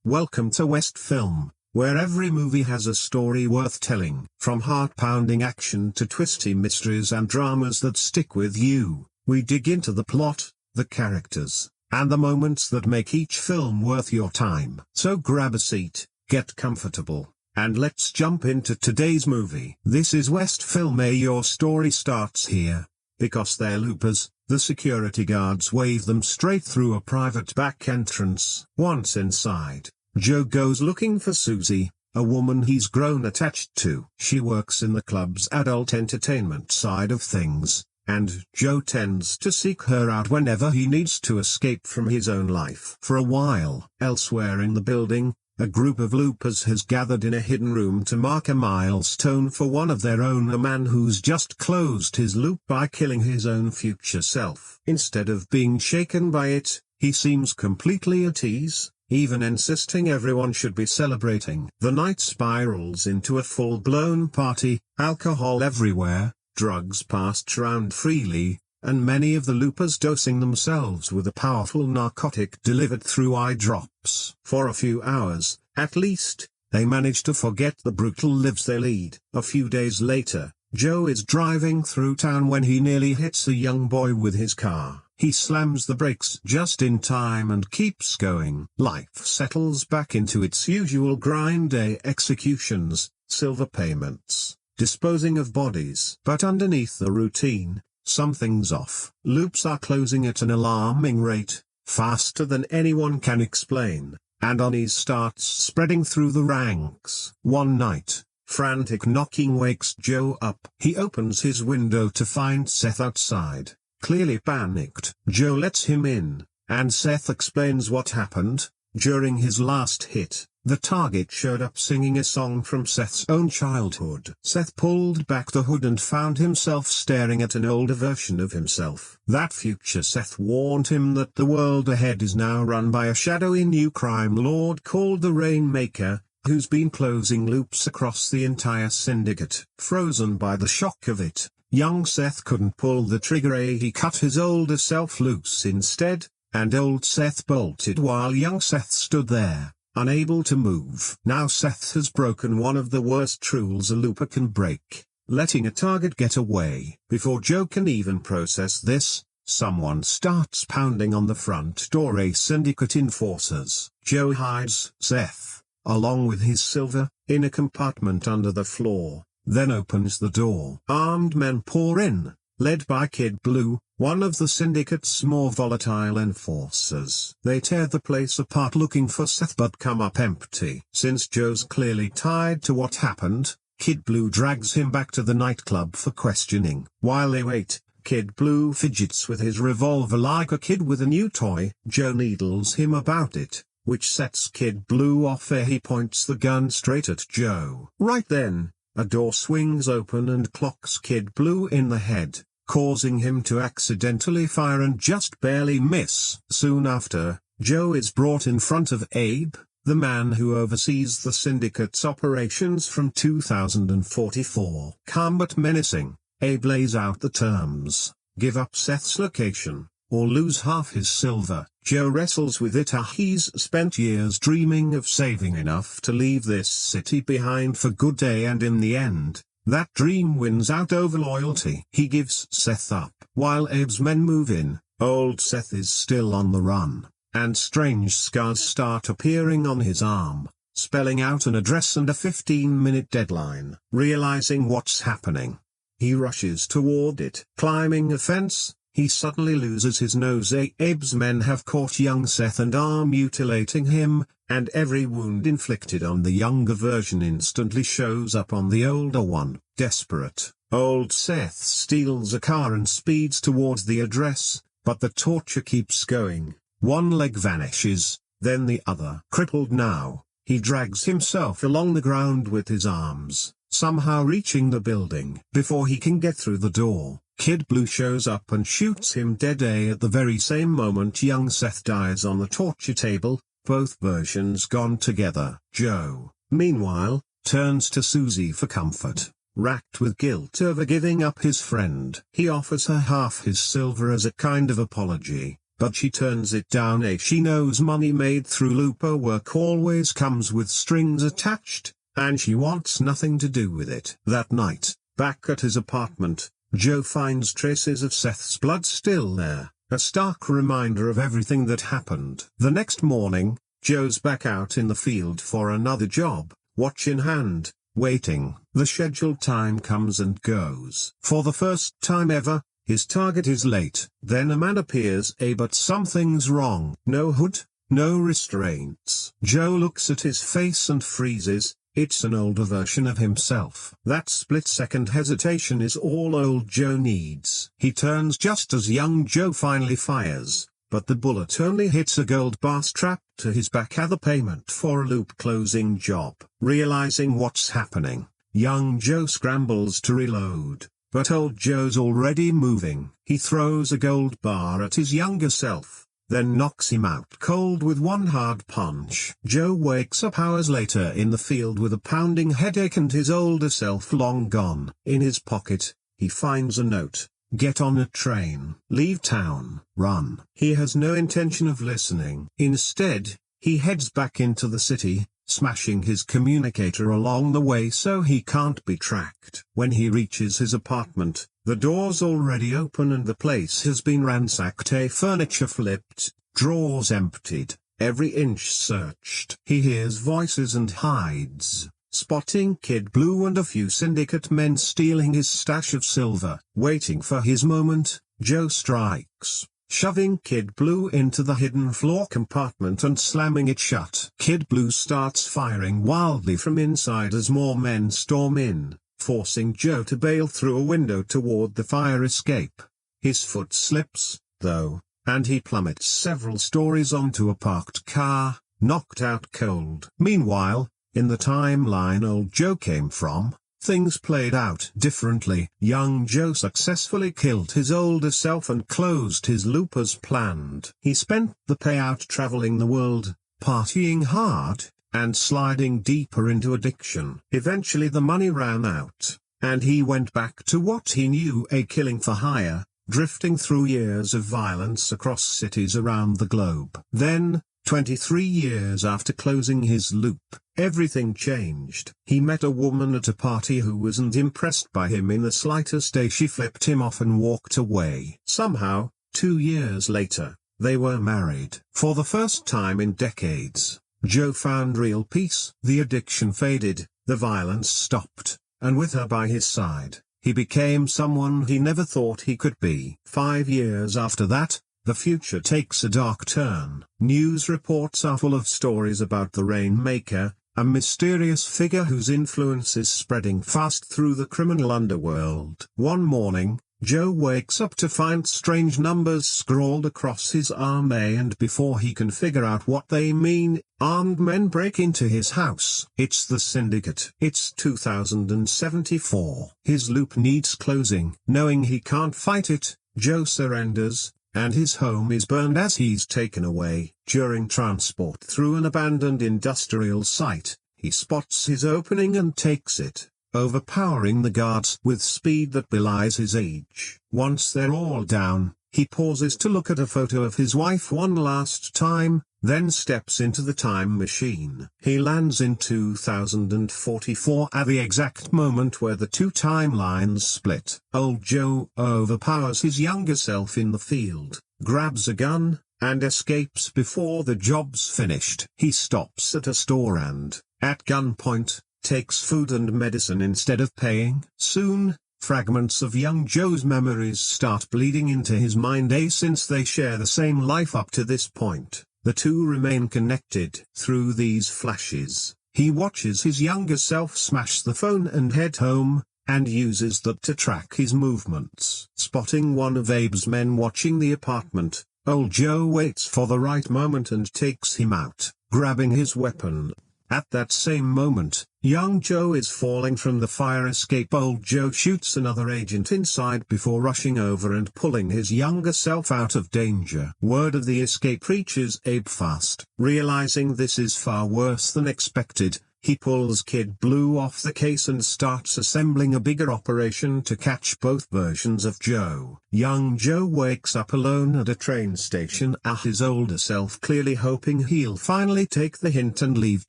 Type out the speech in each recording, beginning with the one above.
Welcome to West Film, where every movie has a story worth telling. From heart-pounding action to twisty mysteries and dramas that stick with you, we dig into the plot, the characters, and the moments that make each film worth your time. So grab a seat, get comfortable, and let's jump into today's movie. This is West Film. Your story starts here. Because they're loopers, the security guards wave them straight through a private back entrance. Once inside, Joe goes looking for Susie, a woman he's grown attached to. She works in the club's adult entertainment side of things, and Joe tends to seek her out whenever he needs to escape from his own life. For a while, elsewhere in the building, a group of loopers has gathered in a hidden room to mark a milestone for one of their own, a man who's just closed his loop by killing his own future self. Instead of being shaken by it, he seems completely at ease, even insisting everyone should be celebrating. The night spirals into a full-blown party, alcohol everywhere, drugs passed around freely, and many of the loopers dosing themselves with a powerful narcotic delivered through eye drops. For a few hours, at least, they manage to forget the brutal lives they lead. A few days later, Joe is driving through town when he nearly hits a young boy with his car. He slams the brakes just in time and keeps going. Life settles back into its usual grind: day executions, silver payments, disposing of bodies. But underneath the routine, something's off. Loops are closing at an alarming rate, faster than anyone can explain, and unease starts spreading through the ranks. One night, frantic knocking wakes Joe up. He opens his window to find Seth outside, clearly panicked. Joe lets him in, and Seth explains what happened. During his last hit, the target showed up singing a song from Seth's own childhood. Seth pulled back the hood and found himself staring at an older version of himself. That future Seth warned him that the world ahead is now run by a shadowy new crime lord called the Rainmaker, who's been closing loops across the entire syndicate. Frozen by the shock of it, young Seth couldn't pull the trigger. He cut his older self loose instead, and old Seth bolted while young Seth stood there, unable to move. Now Seth has broken one of the worst rules a looper can break, letting a target get away. Before Joe can even process this, someone starts pounding on the front door. A syndicate enforcers. Joe hides Seth, along with his silver, in a compartment under the floor, then opens the door. Armed men pour in, led by Kid Blue, one of the syndicate's more volatile enforcers. They tear the place apart looking for Seth but come up empty. Since Joe's clearly tied to what happened, Kid Blue drags him back to the nightclub for questioning. While they wait, Kid Blue fidgets with his revolver like a kid with a new toy. Joe needles him about it, which sets Kid Blue off. He points the gun straight at Joe. Right then, a door swings open and clocks Kid Blue in the head, causing him to accidentally fire and just barely miss. Soon after, Joe is brought in front of Abe, the man who oversees the syndicate's operations from 2044. Calm but menacing, Abe lays out the terms: give up Seth's location, or lose half his silver. Joe wrestles with it. He's spent years dreaming of saving enough to leave this city behind for good, and in the end, that dream wins out over loyalty. He gives Seth up. While Abe's men move in, old Seth is still on the run, and strange scars start appearing on his arm, spelling out an address and a 15-minute deadline. Realizing what's happening, he rushes toward it. Climbing a fence, he suddenly loses his nose. Abe's men have caught young Seth and are mutilating him, and every wound inflicted on the younger version instantly shows up on the older one. Desperate, old Seth steals a car and speeds towards the address, but the torture keeps going. One leg vanishes, then the other. Crippled now, he drags himself along the ground with his arms, somehow reaching the building. Before he can get through the door, Kid Blue shows up and shoots him dead. At the very same moment, young Seth dies on the torture table, both versions gone together. Joe, meanwhile, turns to Susie for comfort. Racked with guilt over giving up his friend, he offers her half his silver as a kind of apology, but she turns it down as she knows money made through looper work always comes with strings attached, and she wants nothing to do with it. That night, back at his apartment, Joe finds traces of Seth's blood still there, a stark reminder of everything that happened. The next morning, Joe's back out in the field for another job, watch in hand, waiting. The scheduled time comes and goes. For the first time ever, his target is late. Then a man appears, but something's wrong. No hood, no restraints. Joe looks at his face and freezes. It's an older version of himself. That split-second hesitation is all old Joe needs. He turns just as young Joe finally fires, but the bullet only hits a gold bar strapped to his back as a payment for a loop-closing job. Realizing what's happening, young Joe scrambles to reload, but old Joe's already moving. He throws a gold bar at his younger self, then knocks him out cold with one hard punch. Joe wakes up hours later in the field with a pounding headache and his older self long gone. In his pocket, he finds a note: "Get on a train, leave town, run." He has no intention of listening. Instead, he heads back into the city, smashing his communicator along the way so he can't be tracked. When he reaches his apartment, the door's already open and the place has been ransacked, furniture flipped, drawers emptied, every inch searched. He hears voices and hides, spotting Kid Blue and a few syndicate men stealing his stash of silver. Waiting for his moment, Joe strikes, shoving Kid Blue into the hidden floor compartment and slamming it shut. Kid Blue starts firing wildly from inside as more men storm in, forcing Joe to bail through a window toward the fire escape. His foot slips, though, and he plummets several stories onto a parked car, knocked out cold. Meanwhile, in the timeline old Joe came from, things played out differently. Young Joe successfully killed his older self and closed his loop as planned. He spent the payout traveling the world, partying hard, and sliding deeper into addiction. Eventually the money ran out, and he went back to what he knew: a killing for hire, drifting through years of violence across cities around the globe. Then, 23 years after closing his loop, everything changed. He met a woman at a party who wasn't impressed by him in the slightest. She flipped him off and walked away. Somehow, 2 years later, they were married. For the first time in decades, Joe found real peace. The addiction faded, the violence stopped, and with her by his side, he became someone he never thought he could be. 5 years after that, the future takes a dark turn. News reports are full of stories about the Rainmaker, a mysterious figure whose influence is spreading fast through the criminal underworld. One morning, Joe wakes up to find strange numbers scrawled across his arm, and before he can figure out what they mean, armed men break into his house. It's the Syndicate. It's 2074. His loop needs closing. Knowing he can't fight it, Joe surrenders, and his home is burned as he's taken away. During transport through an abandoned industrial site, he spots his opening and takes it, overpowering the guards with speed that belies his age. Once they're all down, he pauses to look at a photo of his wife one last time, then steps into the time machine. He lands in 2044 at the exact moment where the two timelines split. Old Joe overpowers his younger self in the field, grabs a gun, and escapes before the job's finished. He stops at a store and, at gunpoint, takes food and medicine instead of paying. Soon, fragments of young Joe's memories start bleeding into his mind. Since they share the same life up to this point, the two remain connected. Through these flashes, he watches his younger self smash the phone and head home, and uses that to track his movements. Spotting one of Abe's men watching the apartment, old Joe waits for the right moment and takes him out, grabbing his weapon. At that same moment, young Joe is falling from the fire escape. Old Joe shoots another agent inside before rushing over and pulling his younger self out of danger. Word of the escape reaches Abe fast. Realizing this is far worse than expected, He pulls Kid Blue off the case and starts assembling a bigger operation to catch both versions of Joe. Young Joe wakes up alone at a train station as his older self, clearly hoping he'll finally take the hint and leave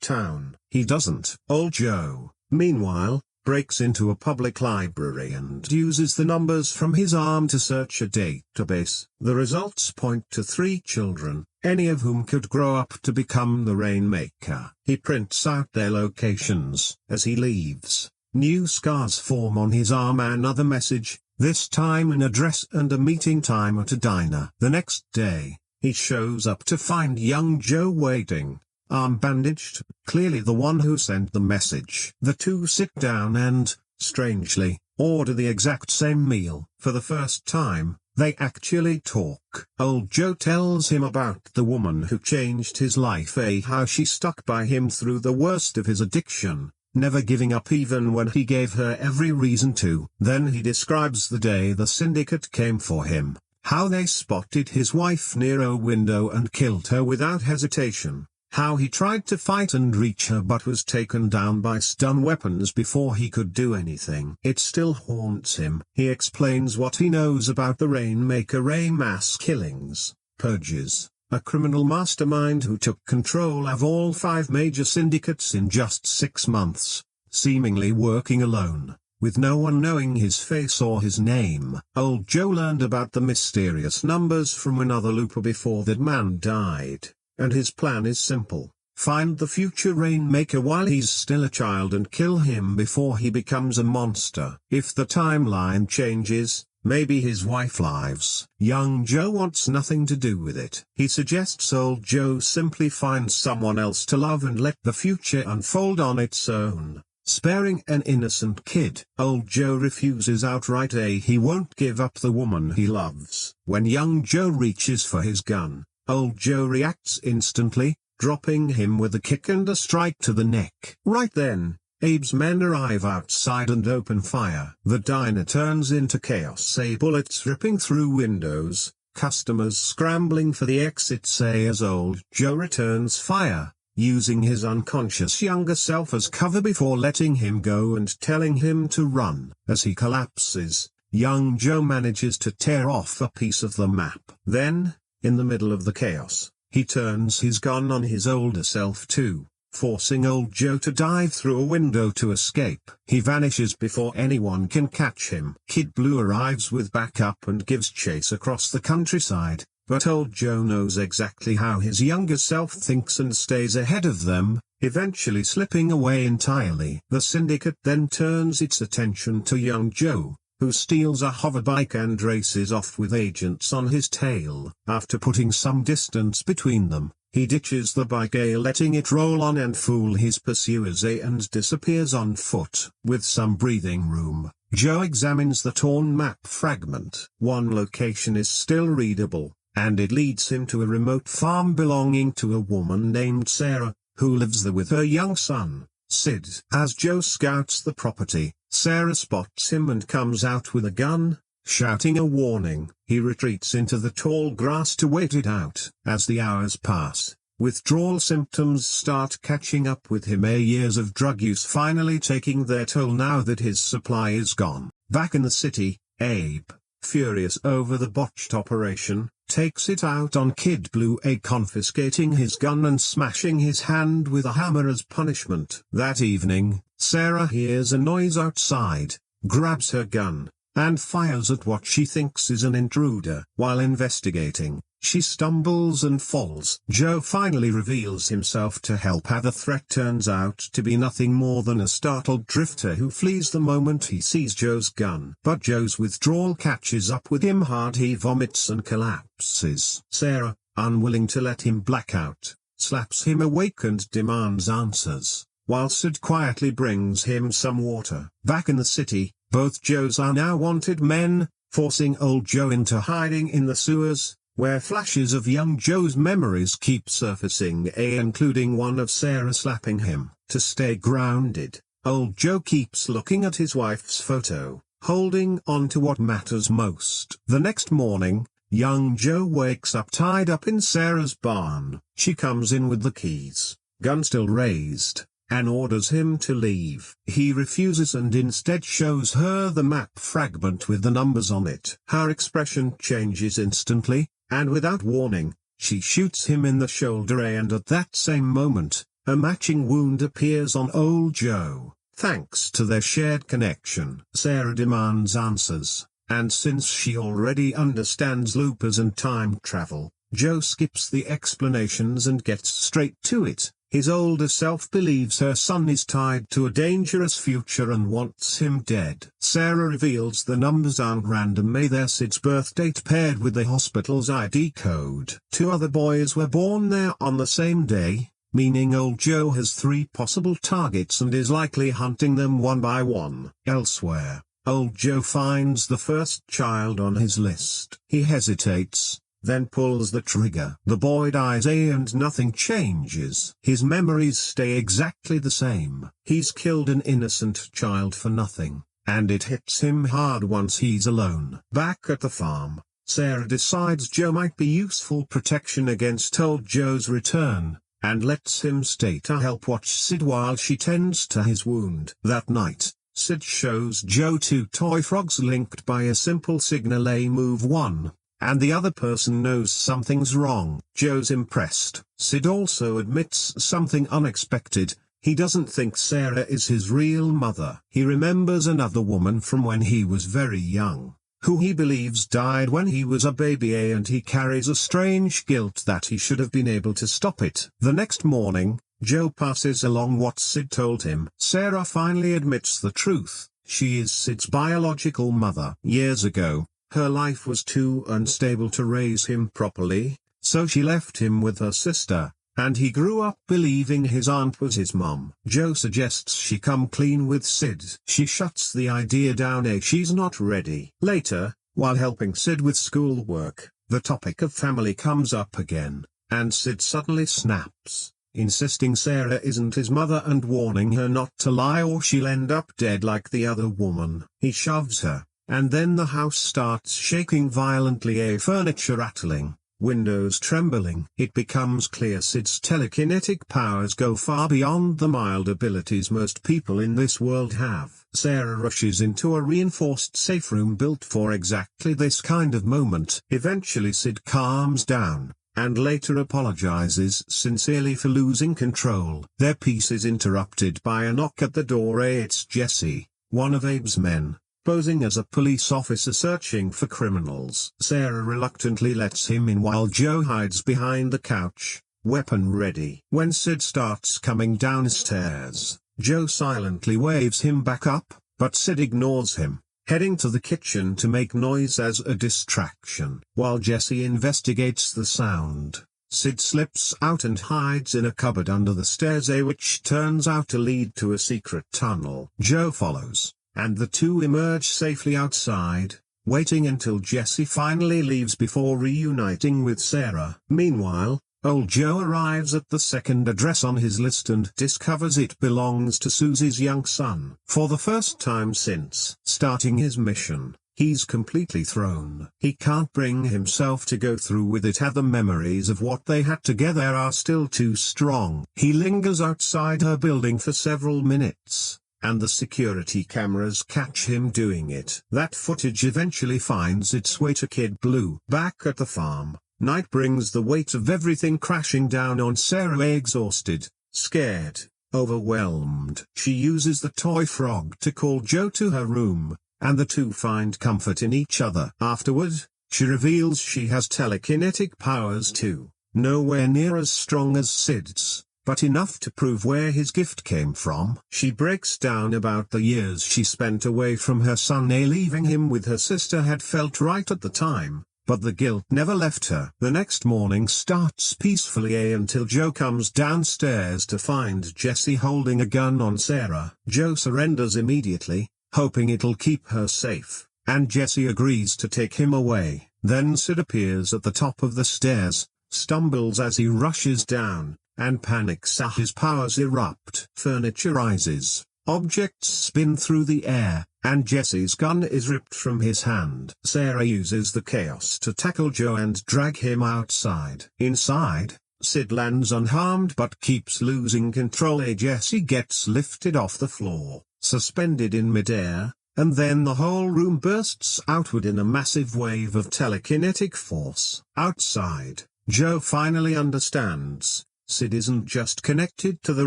town. He doesn't. Old Joe, meanwhile, breaks into a public library and uses the numbers from his arm to search a database. The results point to 3 children, any of whom could grow up to become the Rainmaker. He prints out their locations. As he leaves, new scars form on his arm, another message, this time an address and a meeting time at a diner. The next day, he shows up to find young Joe waiting, arm bandaged, clearly the one who sent the message. The two sit down and, strangely, order the exact same meal. For the first time, they actually talk. Old Joe tells him about the woman who changed his life, how she stuck by him through the worst of his addiction, never giving up even when he gave her every reason to. Then he describes the day the syndicate came for him, how they spotted his wife near a window and killed her without hesitation. How he tried to fight and reach her but was taken down by stun weapons before he could do anything. It still haunts him. He explains what he knows about the Rainmaker mass killings, purges, a criminal mastermind who took control of all 5 major syndicates in just 6 months, seemingly working alone, with no one knowing his face or his name. Old Joe learned about the mysterious numbers from another looper before that man died. And his plan is simple: find the future Rainmaker while he's still a child and kill him before he becomes a monster. If the timeline changes, maybe his wife lives. Young Joe wants nothing to do with it. He suggests old Joe simply find someone else to love and let the future unfold on its own, sparing an innocent kid. Old Joe refuses outright. He won't give up the woman he loves. When young Joe reaches for his gun, Old Joe reacts instantly, dropping him with a kick and a strike to the neck. Right then, Abe's men arrive outside and open fire. The diner turns into chaos. Bullets ripping through windows, customers scrambling for the exits as Old Joe returns fire, using his unconscious younger self as cover before letting him go and telling him to run. As he collapses, young Joe manages to tear off a piece of the map. Then, in the middle of the chaos, he turns his gun on his older self too, forcing old Joe to dive through a window to escape. He vanishes before anyone can catch him. Kid Blue arrives with backup and gives chase across the countryside, but old Joe knows exactly how his younger self thinks and stays ahead of them, eventually slipping away entirely. The syndicate then turns its attention to young Joe, who steals a hoverbike and races off with agents on his tail. After putting some distance between them, he ditches the bike, letting it roll on and fool his pursuers, and disappears on foot. With some breathing room, Joe examines the torn map fragment. One location is still readable, and it leads him to a remote farm belonging to a woman named Sarah, who lives there with her young son, Sid. As Joe scouts the property, Sarah spots him and comes out with a gun, shouting a warning. He retreats into the tall grass to wait it out. As the hours pass, withdrawal symptoms start catching up with him. Years of drug use finally taking their toll now that his supply is gone. Back in the city, Abe, furious over the botched operation, takes it out on Kid Blue, confiscating his gun and smashing his hand with a hammer as punishment. That evening, Sarah hears a noise outside, grabs her gun, and fires at what she thinks is an intruder. While investigating, she stumbles and falls. Joe finally reveals himself to help. The threat turns out to be nothing more than a startled drifter who flees the moment he sees Joe's gun. But Joe's withdrawal catches up with him hard. He vomits and collapses. Sarah, unwilling to let him black out, slaps him awake and demands answers, while Sid quietly brings him some water. Back in the city, both Joes are now wanted men, forcing old Joe into hiding in the sewers, where flashes of young Joe's memories keep surfacing, including one of Sarah slapping him. To stay grounded, old Joe keeps looking at his wife's photo, holding on to what matters most. The next morning, young Joe wakes up tied up in Sarah's barn. She comes in with the keys, gun still raised, and orders him to leave. He refuses and instead shows her the map fragment with the numbers on it. Her expression changes instantly, and without warning, she shoots him in the shoulder, and at that same moment, a matching wound appears on old Joe. Thanks to their shared connection, Sarah demands answers, and since she already understands loopers and time travel, Joe skips the explanations and gets straight to it. His older self believes her son is tied to a dangerous future and wants him dead. Sarah reveals the numbers aren't random, they're Sid's birth date paired with the hospital's ID code. 2 other boys were born there on the same day, meaning old Joe has 3 possible targets and is likely hunting them one by one. Elsewhere, old Joe finds the first child on his list. He hesitates, then pulls the trigger. The boy dies and nothing changes. His memories stay exactly the same. He's killed an innocent child for nothing, and it hits him hard once he's alone. Back at the farm, Sarah decides Joe might be useful protection against old Joe's return, and lets him stay to help watch Sid while she tends to his wound. That night, Sid shows Joe 2 toy frogs linked by a simple signal. Move 1, and the other person knows something's wrong. Joe's impressed. Sid also admits something unexpected. He doesn't think Sarah is his real mother. He remembers another woman from when he was very young, who he believes died when he was a baby, and he carries a strange guilt that he should have been able to stop it. The next morning, Joe passes along what Sid told him. Sarah finally admits the truth. She is Sid's biological mother. Years ago, her life was too unstable to raise him properly, so she left him with her sister, and he grew up believing his aunt was his mom. Joe suggests she come clean with Sid. She shuts the idea down. She's not ready. Later, while helping Sid with schoolwork, the topic of family comes up again, and Sid suddenly snaps, insisting Sarah isn't his mother and warning her not to lie or she'll end up dead like the other woman. He shoves her, and then the house starts shaking violently, furniture rattling, windows trembling. It becomes clear Sid's telekinetic powers go far beyond the mild abilities most people in this world have. Sarah rushes into a reinforced safe room built for exactly this kind of moment. Eventually Sid calms down, and later apologizes sincerely for losing control. Their peace is interrupted by a knock at the door. It's Jesse, one of Abe's men, posing as a police officer searching for criminals. Sarah reluctantly lets him in while Joe hides behind the couch, weapon ready. When Sid starts coming downstairs, Joe silently waves him back up, but Sid ignores him, heading to the kitchen to make noise as a distraction. While Jesse investigates the sound, Sid slips out and hides in a cupboard under the stairs, which turns out to lead to a secret tunnel. Joe follows, and the two emerge safely outside, waiting until Jesse finally leaves before reuniting with Sarah. Meanwhile, old Joe arrives at the second address on his list and discovers it belongs to Susie's young son. For the first time since starting his mission, he's completely thrown. He can't bring himself to go through with it. The memories of what they had together are still too strong. He lingers outside her building for several minutes, and the security cameras catch him doing it. That footage eventually finds its way to Kid Blue. Back at the farm, night brings the weight of everything crashing down on Sarah. Exhausted, scared, overwhelmed. She uses the toy frog to call Joe to her room, and the two find comfort in each other. Afterward, she reveals she has telekinetic powers too, nowhere near as strong as Sid's, but enough to prove where his gift came from. She breaks down about the years she spent away from her son. Leaving him with her sister had felt right at the time, but the guilt never left her. The next morning starts peacefully until Joe comes downstairs to find Jesse holding a gun on Sarah. Joe surrenders immediately, hoping it'll keep her safe, and Jesse agrees to take him away. Then Sid appears at the top of the stairs, stumbles as he rushes down, and panics as his powers erupt. Furniture rises, objects spin through the air, and Jesse's gun is ripped from his hand. Sarah uses the chaos to tackle Joe and drag him outside. Inside, Sid lands unharmed but keeps losing control. Jesse gets lifted off the floor, suspended in midair, and then the whole room bursts outward in a massive wave of telekinetic force. Outside, Joe finally understands. Sid isn't just connected to the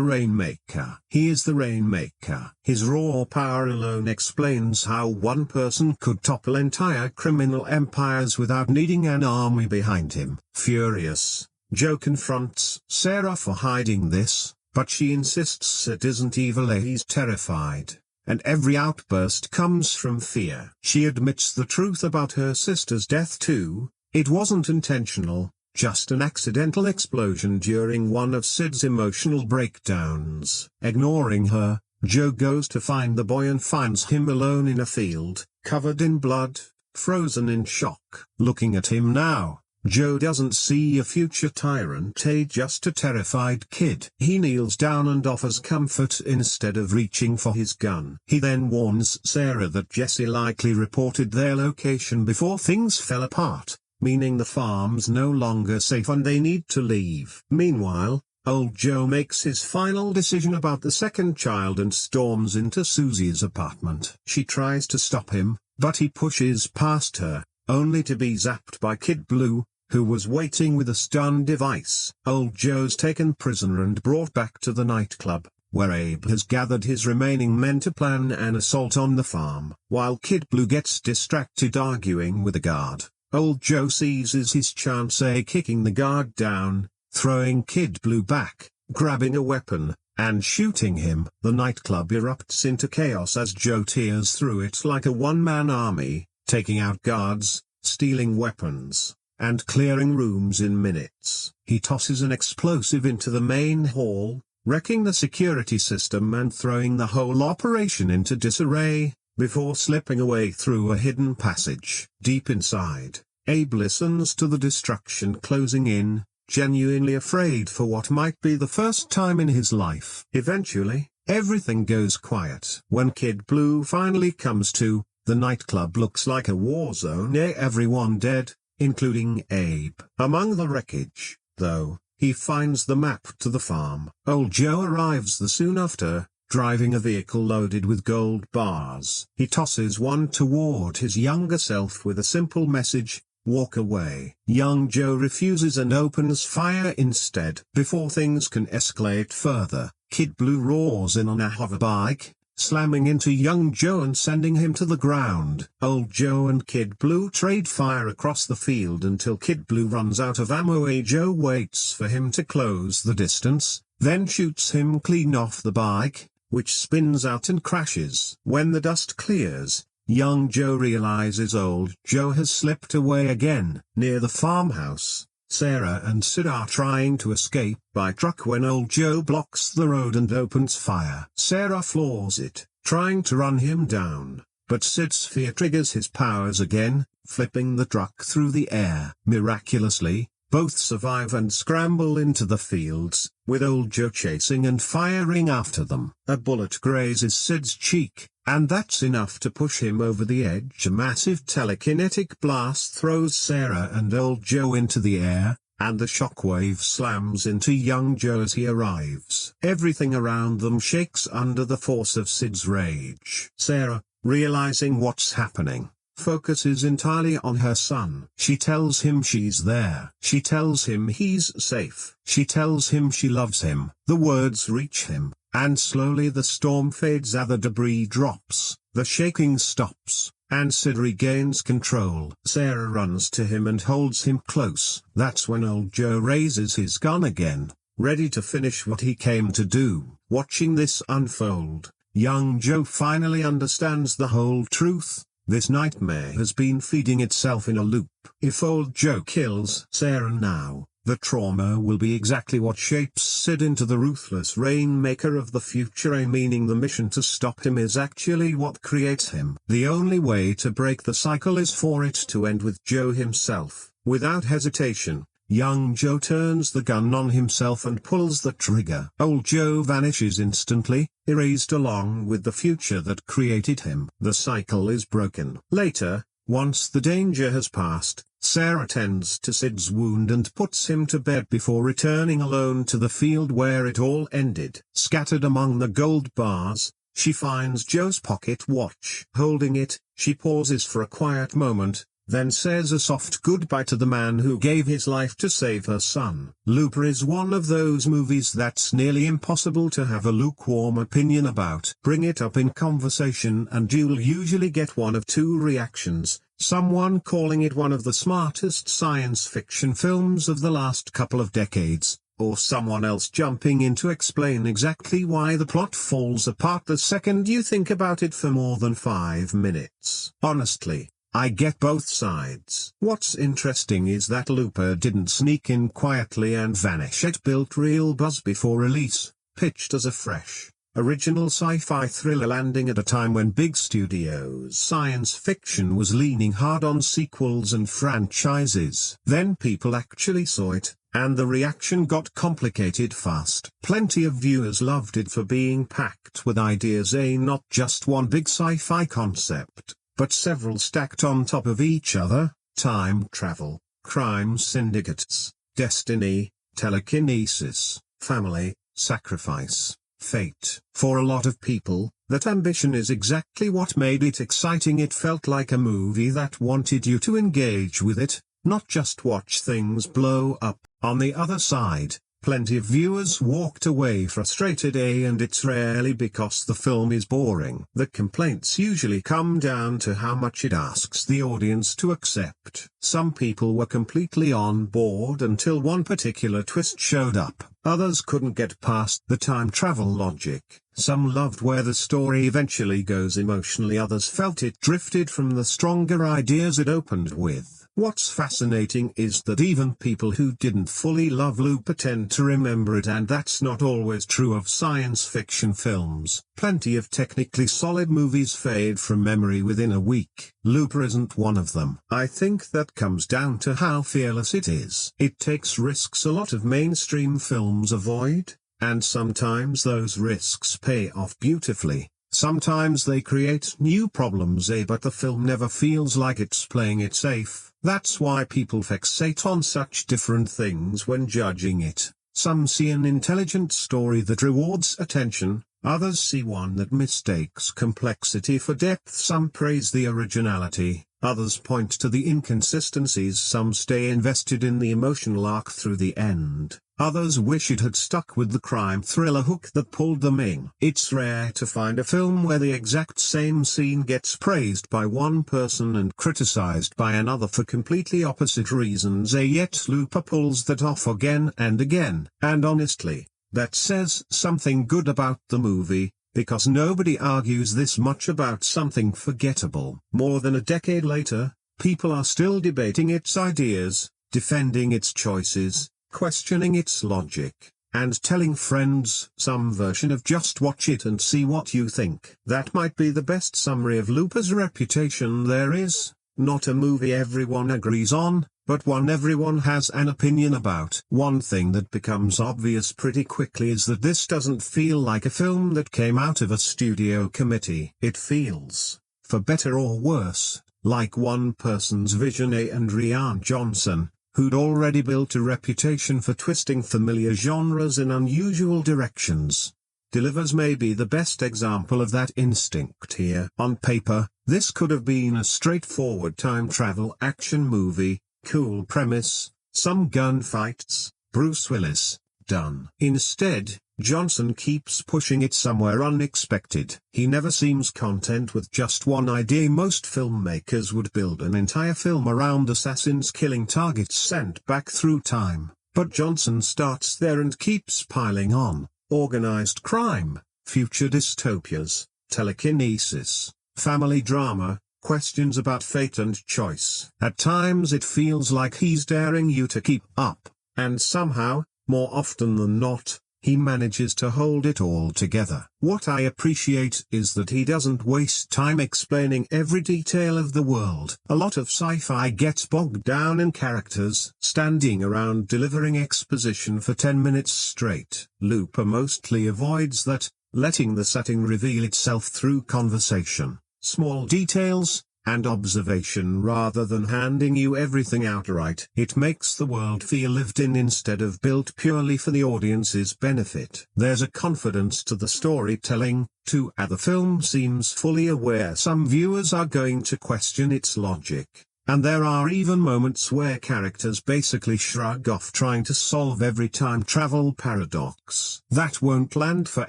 Rainmaker. He is the Rainmaker. His raw power alone explains how one person could topple entire criminal empires without needing an army behind him. Furious, Joe confronts Sarah for hiding this, but she insists Sid isn't evil. He's terrified, and every outburst comes from fear. She admits the truth about her sister's death too. It wasn't intentional, just an accidental explosion during one of Sid's emotional breakdowns. Ignoring her, Joe goes to find the boy and finds him alone in a field, covered in blood, frozen in shock. Looking at him now, Joe doesn't see a future tyrant, just a terrified kid. He kneels down and offers comfort instead of reaching for his gun. He then warns Sarah that Jesse likely reported their location before things fell apart, meaning the farm's no longer safe and they need to leave. Meanwhile, old Joe makes his final decision about the second child and storms into Susie's apartment. She tries to stop him, but he pushes past her, only to be zapped by Kid Blue, who was waiting with a stun device. Old Joe's taken prisoner and brought back to the nightclub, where Abe has gathered his remaining men to plan an assault on the farm. While Kid Blue gets distracted arguing with a guard, old Joe seizes his chance, kicking the guard down, throwing Kid Blue back, grabbing a weapon, and shooting him. The nightclub erupts into chaos as Joe tears through it like a one-man army, taking out guards, stealing weapons, and clearing rooms in minutes. He tosses an explosive into the main hall, wrecking the security system and throwing the whole operation into disarray, before slipping away through a hidden passage. Deep inside, Abe listens to the destruction closing in, genuinely afraid for what might be the first time in his life. Eventually, everything goes quiet. When Kid Blue finally comes to, the nightclub looks like a war zone. Everyone dead, including Abe. Among the wreckage, though, he finds the map to the farm. Old Joe arrives soon after, driving a vehicle loaded with gold bars. He tosses one toward his younger self with a simple message: walk away. Young Joe refuses and opens fire instead. Before things can escalate further, Kid Blue roars in on a hoverbike, slamming into young Joe and sending him to the ground. Old Joe and Kid Blue trade fire across the field until Kid Blue runs out of ammo. Joe waits for him to close the distance, then shoots him clean off the bike, which spins out and crashes. When the dust clears, young Joe realizes old Joe has slipped away again. Near the farmhouse, Sarah and Sid are trying to escape by truck when old Joe blocks the road and opens fire. Sarah floors it, trying to run him down, but Sid's fear triggers his powers again, flipping the truck through the air. Miraculously, both survive and scramble into the fields, with old Joe chasing and firing after them. A bullet grazes Sid's cheek, and that's enough to push him over the edge. A massive telekinetic blast throws Sarah and old Joe into the air, and the shockwave slams into young Joe as he arrives. Everything around them shakes under the force of Sid's rage. Sarah, realizing what's happening, focuses entirely on her son. She tells him she's there. She tells him he's safe. She tells him she loves him. The words reach him, and slowly the storm fades as the debris drops, the shaking stops, and Sid regains control. Sarah runs to him and holds him close. That's when old Joe raises his gun again, ready to finish what he came to do. Watching this unfold, young Joe finally understands the whole truth. This nightmare has been feeding itself in a loop. If old Joe kills Sarah now, the trauma will be exactly what shapes Sid into the ruthless rainmaker of the future, meaning the mission to stop him is actually what creates him. The only way to break the cycle is for it to end with Joe himself. Without hesitation, young Joe turns the gun on himself and pulls the trigger. Old Joe vanishes instantly, erased along with the future that created him. The cycle is broken. Later, once the danger has passed, Sarah tends to Sid's wound and puts him to bed before returning alone to the field where it all ended. Scattered among the gold bars, she finds Joe's pocket watch. Holding it, she pauses for a quiet moment, then says a soft goodbye to the man who gave his life to save her son. Looper is one of those movies that's nearly impossible to have a lukewarm opinion about. Bring it up in conversation and you'll usually get one of two reactions: someone calling it one of the smartest science fiction films of the last couple of decades, or someone else jumping in to explain exactly why the plot falls apart the second you think about it for more than 5 minutes. Honestly, I get both sides. What's interesting is that Looper didn't sneak in quietly and vanish. It built real buzz before release, pitched as a fresh, original sci-fi thriller landing at a time when big studios' science fiction was leaning hard on sequels and franchises. Then people actually saw it, and the reaction got complicated fast. Plenty of viewers loved it for being packed with ideas, not just one big sci-fi concept, but several stacked on top of each other: time travel, crime syndicates, destiny, telekinesis, family, sacrifice, fate. For a lot of people, that ambition is exactly what made it exciting. It felt like a movie that wanted you to engage with it, not just watch things blow up. On the other side, plenty of viewers walked away frustrated, and it's rarely because the film is boring. The complaints usually come down to how much it asks the audience to accept. Some people were completely on board until one particular twist showed up. Others couldn't get past the time travel logic. Some loved where the story eventually goes emotionally. Others felt it drifted from the stronger ideas it opened with. What's fascinating is that even people who didn't fully love Looper tend to remember it, and that's not always true of science fiction films. Plenty of technically solid movies fade from memory within a week. Looper isn't one of them. I think that comes down to how fearless it is. It takes risks a lot of mainstream films avoid, and sometimes those risks pay off beautifully. Sometimes they create new problems, but the film never feels like it's playing it safe. That's why people fixate on such different things when judging it. Some see an intelligent story that rewards attention, others see one that mistakes complexity for depth. Some praise the originality, others point to the inconsistencies. Some stay invested in the emotional arc through the end. Others wish it had stuck with the crime thriller hook that pulled them in. It's rare to find a film where the exact same scene gets praised by one person and criticized by another for completely opposite reasons, yet Looper pulls that off again and again. And honestly, that says something good about the movie, because nobody argues this much about something forgettable. More than a decade later, people are still debating its ideas, defending its choices, questioning its logic, and telling friends some version of just watch it and see what you think. That might be the best summary of Looper's reputation there is. Not a movie everyone agrees on, but one everyone has an opinion about. One thing that becomes obvious pretty quickly is that this doesn't feel like a film that came out of a studio committee. It feels, for better or worse, like one person's vision. And Rian Johnson, who'd already built a reputation for twisting familiar genres in unusual directions, delivers maybe the best example of that instinct here. On paper, this could have been a straightforward time travel action movie, cool premise, some gunfights, Bruce Willis, done. Instead, Johnson keeps pushing it somewhere unexpected. He never seems content with just one idea. Most filmmakers would build an entire film around assassins killing targets sent back through time, but Johnson starts there and keeps piling on. Organized crime, future dystopias, telekinesis, family drama, questions about fate and choice. At times it feels like he's daring you to keep up, and somehow, more often than not, he manages to hold it all together. What I appreciate is that he doesn't waste time explaining every detail of the world. A lot of sci-fi gets bogged down in characters standing around delivering exposition for 10 minutes straight. Looper mostly avoids that, letting the setting reveal itself through conversation. Small details, and observation rather than handing you everything outright. It makes the world feel lived in instead of built purely for the audience's benefit. There's a confidence to the storytelling, too. The film seems fully aware some viewers are going to question its logic. And there are even moments where characters basically shrug off trying to solve every time travel paradox. That won't land for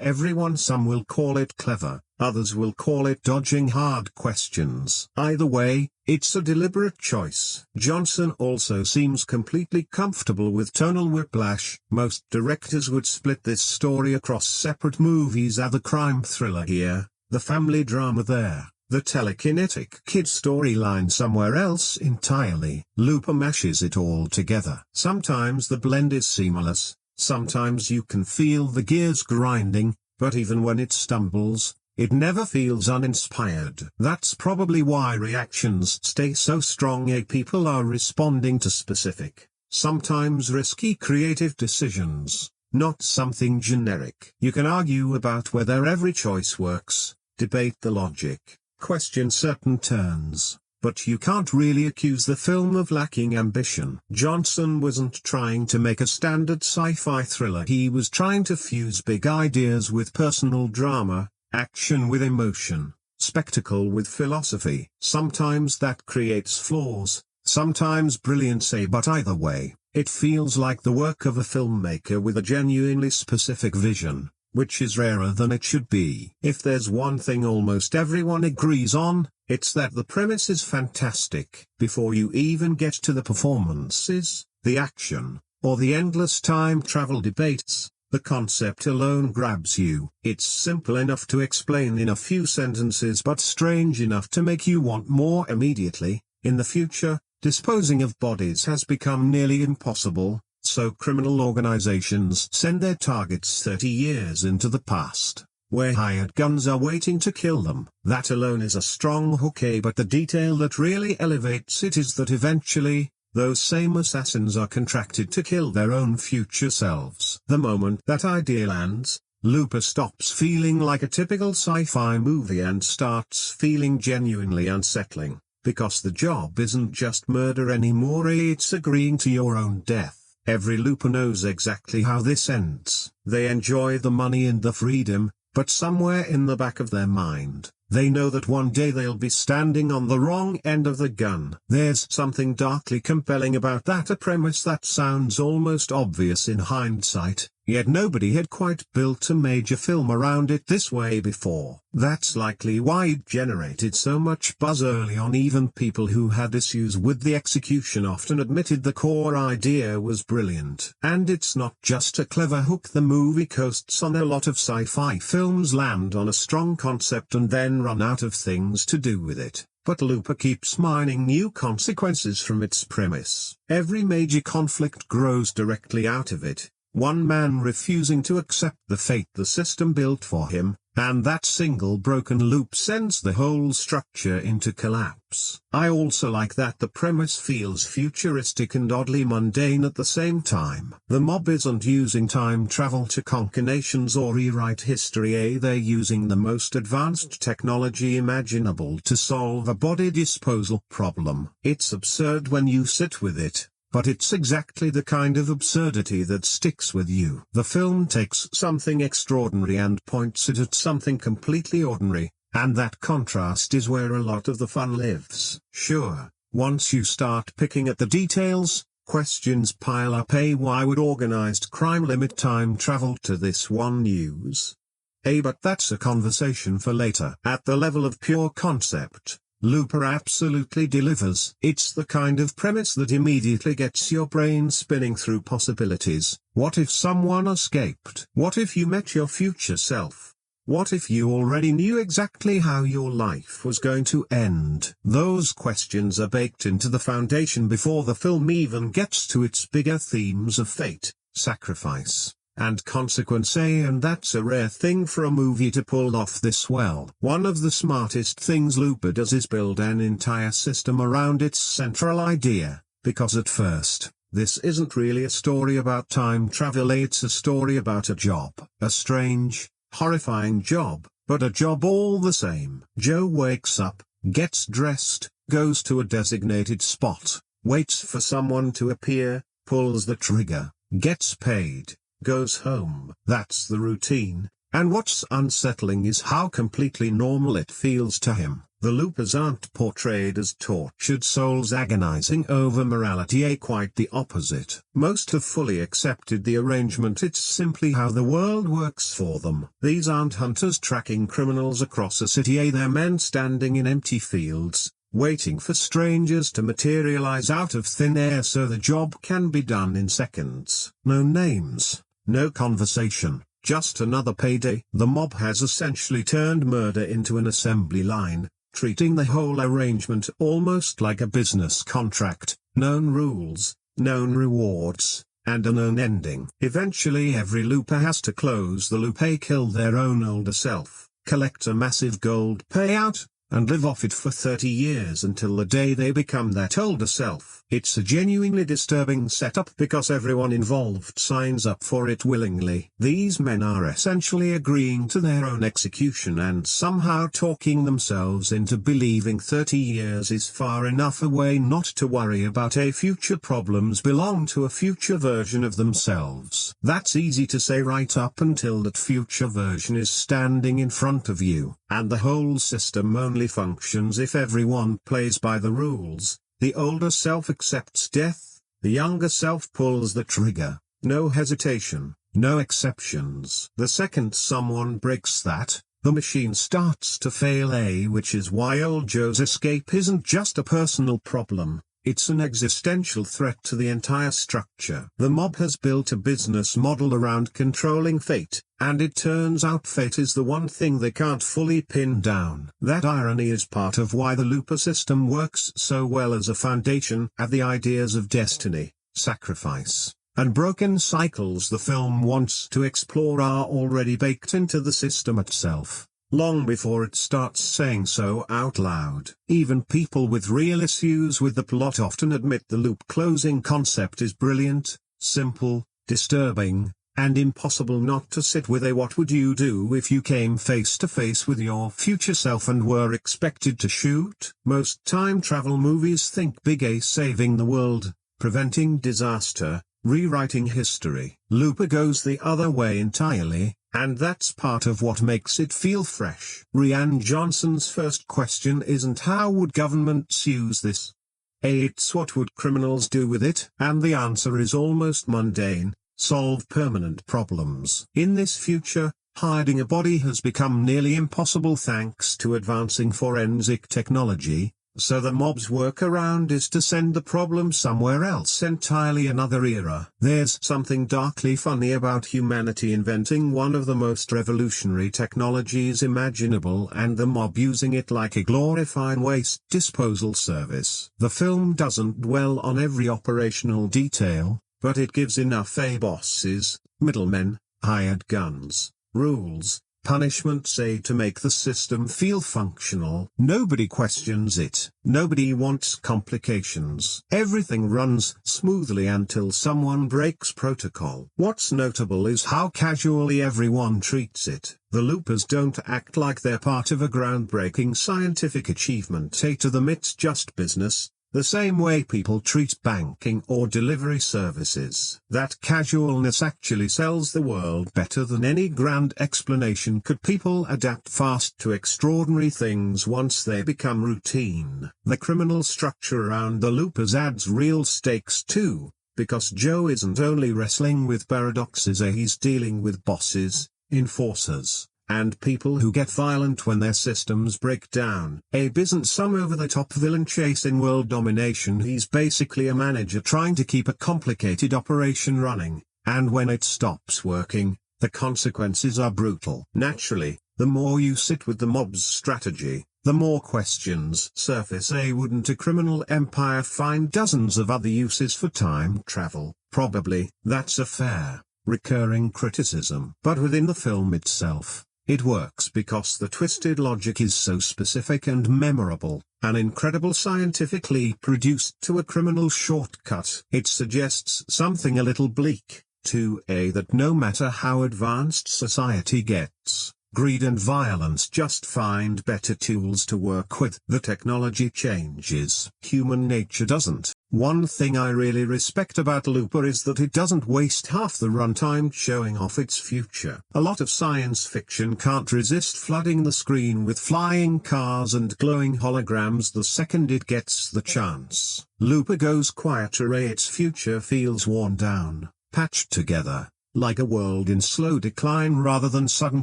everyone. Some will call it clever, others will call it dodging hard questions. Either way, it's a deliberate choice. Johnson also seems completely comfortable with tonal whiplash. Most directors would split this story across separate movies. The crime thriller here, the family drama there, the telekinetic kid storyline somewhere else entirely. Looper mashes it all together. Sometimes the blend is seamless, sometimes you can feel the gears grinding, but even when it stumbles, it never feels uninspired. That's probably why reactions stay so strong. People are responding to specific, sometimes risky creative decisions, not something generic. You can argue about whether every choice works, debate the logic, question certain turns, but you can't really accuse the film of lacking ambition. Johnson wasn't trying to make a standard sci-fi thriller. He was trying to fuse big ideas with personal drama, action with emotion, spectacle with philosophy. Sometimes that creates flaws, sometimes brilliance. But either way, it feels like the work of a filmmaker with a genuinely specific vision, which is rarer than it should be. If there's one thing almost everyone agrees on, it's that the premise is fantastic. Before you even get to the performances, the action, or the endless time travel debates, the concept alone grabs you. It's simple enough to explain in a few sentences but strange enough to make you want more immediately. In the future, disposing of bodies has become nearly impossible, so criminal organizations send their targets 30 years into the past, where hired guns are waiting to kill them. That alone is a strong hook. But the detail that really elevates it is that eventually, those same assassins are contracted to kill their own future selves. The moment that idea lands, Looper stops feeling like a typical sci-fi movie and starts feeling genuinely unsettling, because the job isn't just murder anymore. It's agreeing to your own death. Every Looper knows exactly how this ends. They enjoy the money and the freedom, but somewhere in the back of their mind, they know that one day they'll be standing on the wrong end of the gun. There's something darkly compelling about that, a premise that sounds almost obvious in hindsight, yet nobody had quite built a major film around it this way before. That's likely why it generated so much buzz early on. Even people who had issues with the execution often admitted the core idea was brilliant. And it's not just a clever hook. The movie coasts on. A lot of sci-fi films land on a strong concept and then run out of things to do with it. But Looper keeps mining new consequences from its premise. Every major conflict grows directly out of it. One man refusing to accept the fate the system built for him, and that single broken loop sends the whole structure into collapse. I also like that the premise feels futuristic and oddly mundane at the same time. The mob isn't using time travel to conquer nations or rewrite history. They're using the most advanced technology imaginable to solve a body disposal problem. It's absurd when you sit with it, but it's exactly the kind of absurdity that sticks with you. The film takes something extraordinary and points it at something completely ordinary, and that contrast is where a lot of the fun lives. Sure, once you start picking at the details, questions pile up. Why would organized crime limit time travel to this one use? But that's a conversation for later. At the level of pure concept, Looper absolutely delivers. It's the kind of premise that immediately gets your brain spinning through possibilities. What if someone escaped? What if you met your future self? What if you already knew exactly how your life was going to end? Those questions are baked into the foundation before the film even gets to its bigger themes of fate, sacrifice, and consequence. And that's a rare thing for a movie to pull off this well. One of the smartest things Looper does is build an entire system around its central idea, because at first, this isn't really a story about time travel. It's a story about a job. A strange, horrifying job, but a job all the same. Joe wakes up, gets dressed, goes to a designated spot, waits for someone to appear, pulls the trigger, gets paid, goes home. That's the routine, and what's unsettling is how completely normal it feels to him. The loopers aren't portrayed as tortured souls agonizing over morality, quite the opposite. Most have fully accepted the arrangement, it's simply how the world works for them. These aren't hunters tracking criminals across a city, they're men standing in empty fields, waiting for strangers to materialize out of thin air so the job can be done in seconds. No names, no conversation, just another payday. The mob has essentially turned murder into an assembly line, treating the whole arrangement almost like a business contract, known rules, known rewards, and a known ending. Eventually every looper has to close the loop, kill their own older self, collect a massive gold payout, and live off it for 30 years until the day they become that older self. It's a genuinely disturbing setup because everyone involved signs up for it willingly. These men are essentially agreeing to their own execution and somehow talking themselves into believing 30 years is far enough away not to worry about a future problems belong to a future version of themselves. That's easy to say right up until that future version is standing in front of you, and the whole system only functions if everyone plays by the rules. The older self accepts death, the younger self pulls the trigger, no hesitation, no exceptions. The second someone breaks that, the machine starts to fail, which is why old Joe's escape isn't just a personal problem, it's an existential threat to the entire structure. The mob has built a business model around controlling fate, and it turns out fate is the one thing they can't fully pin down. That irony is part of why the looper system works so well as a foundation. At the ideas of destiny, sacrifice, and broken cycles the film wants to explore are already baked into the system itself, long before it starts saying so out loud. Even people with real issues with the plot often admit the loop closing concept is brilliant, simple, disturbing, and impossible not to sit with. What would you do if you came face to face with your future self and were expected to shoot? Most time travel movies think big, saving the world, preventing disaster, rewriting history. Looper goes the other way entirely, and that's part of what makes it feel fresh. Rian Johnson's first question isn't how would governments use this? It's what would criminals do with it? And the answer is almost mundane: solve permanent problems. In this future, hiding a body has become nearly impossible thanks to advancing forensic technology, so the mob's workaround is to send the problem somewhere else entirely. Another era. There's something darkly funny about humanity inventing one of the most revolutionary technologies imaginable and the mob using it like a glorified waste disposal service. The film doesn't dwell on every operational detail, but it gives enough bosses, middlemen, hired guns, rules, punishments to make the system feel functional. Nobody questions it. Nobody wants complications. Everything runs smoothly until someone breaks protocol. What's notable is how casually everyone treats it. The loopers don't act like they're part of a groundbreaking scientific achievement. To them it's just business, the same way people treat banking or delivery services. That casualness actually sells the world better than any grand explanation could. People adapt fast to extraordinary things once they become routine. The criminal structure around the loopers adds real stakes too, because Joe isn't only wrestling with paradoxes, he's dealing with bosses, enforcers, and people who get violent when their systems break down. Abe isn't some over-the-top villain chasing world domination. He's basically a manager trying to keep a complicated operation running, and when it stops working, the consequences are brutal. Naturally, the more you sit with the mob's strategy, the more questions surface. Wouldn't a criminal empire find dozens of other uses for time travel? Probably. That's a fair, recurring criticism. But within the film itself, it works because the twisted logic is so specific and memorable. An incredible scientific leap reduced to a criminal shortcut. It suggests something a little bleak, that no matter how advanced society gets, greed and violence just find better tools to work with. The technology changes. Human nature doesn't. One thing I really respect about Looper is that it doesn't waste half the runtime showing off its future. A lot of science fiction can't resist flooding the screen with flying cars and glowing holograms the second it gets the chance. Looper goes quieter. Its future feels worn down, patched together, like a world in slow decline rather than sudden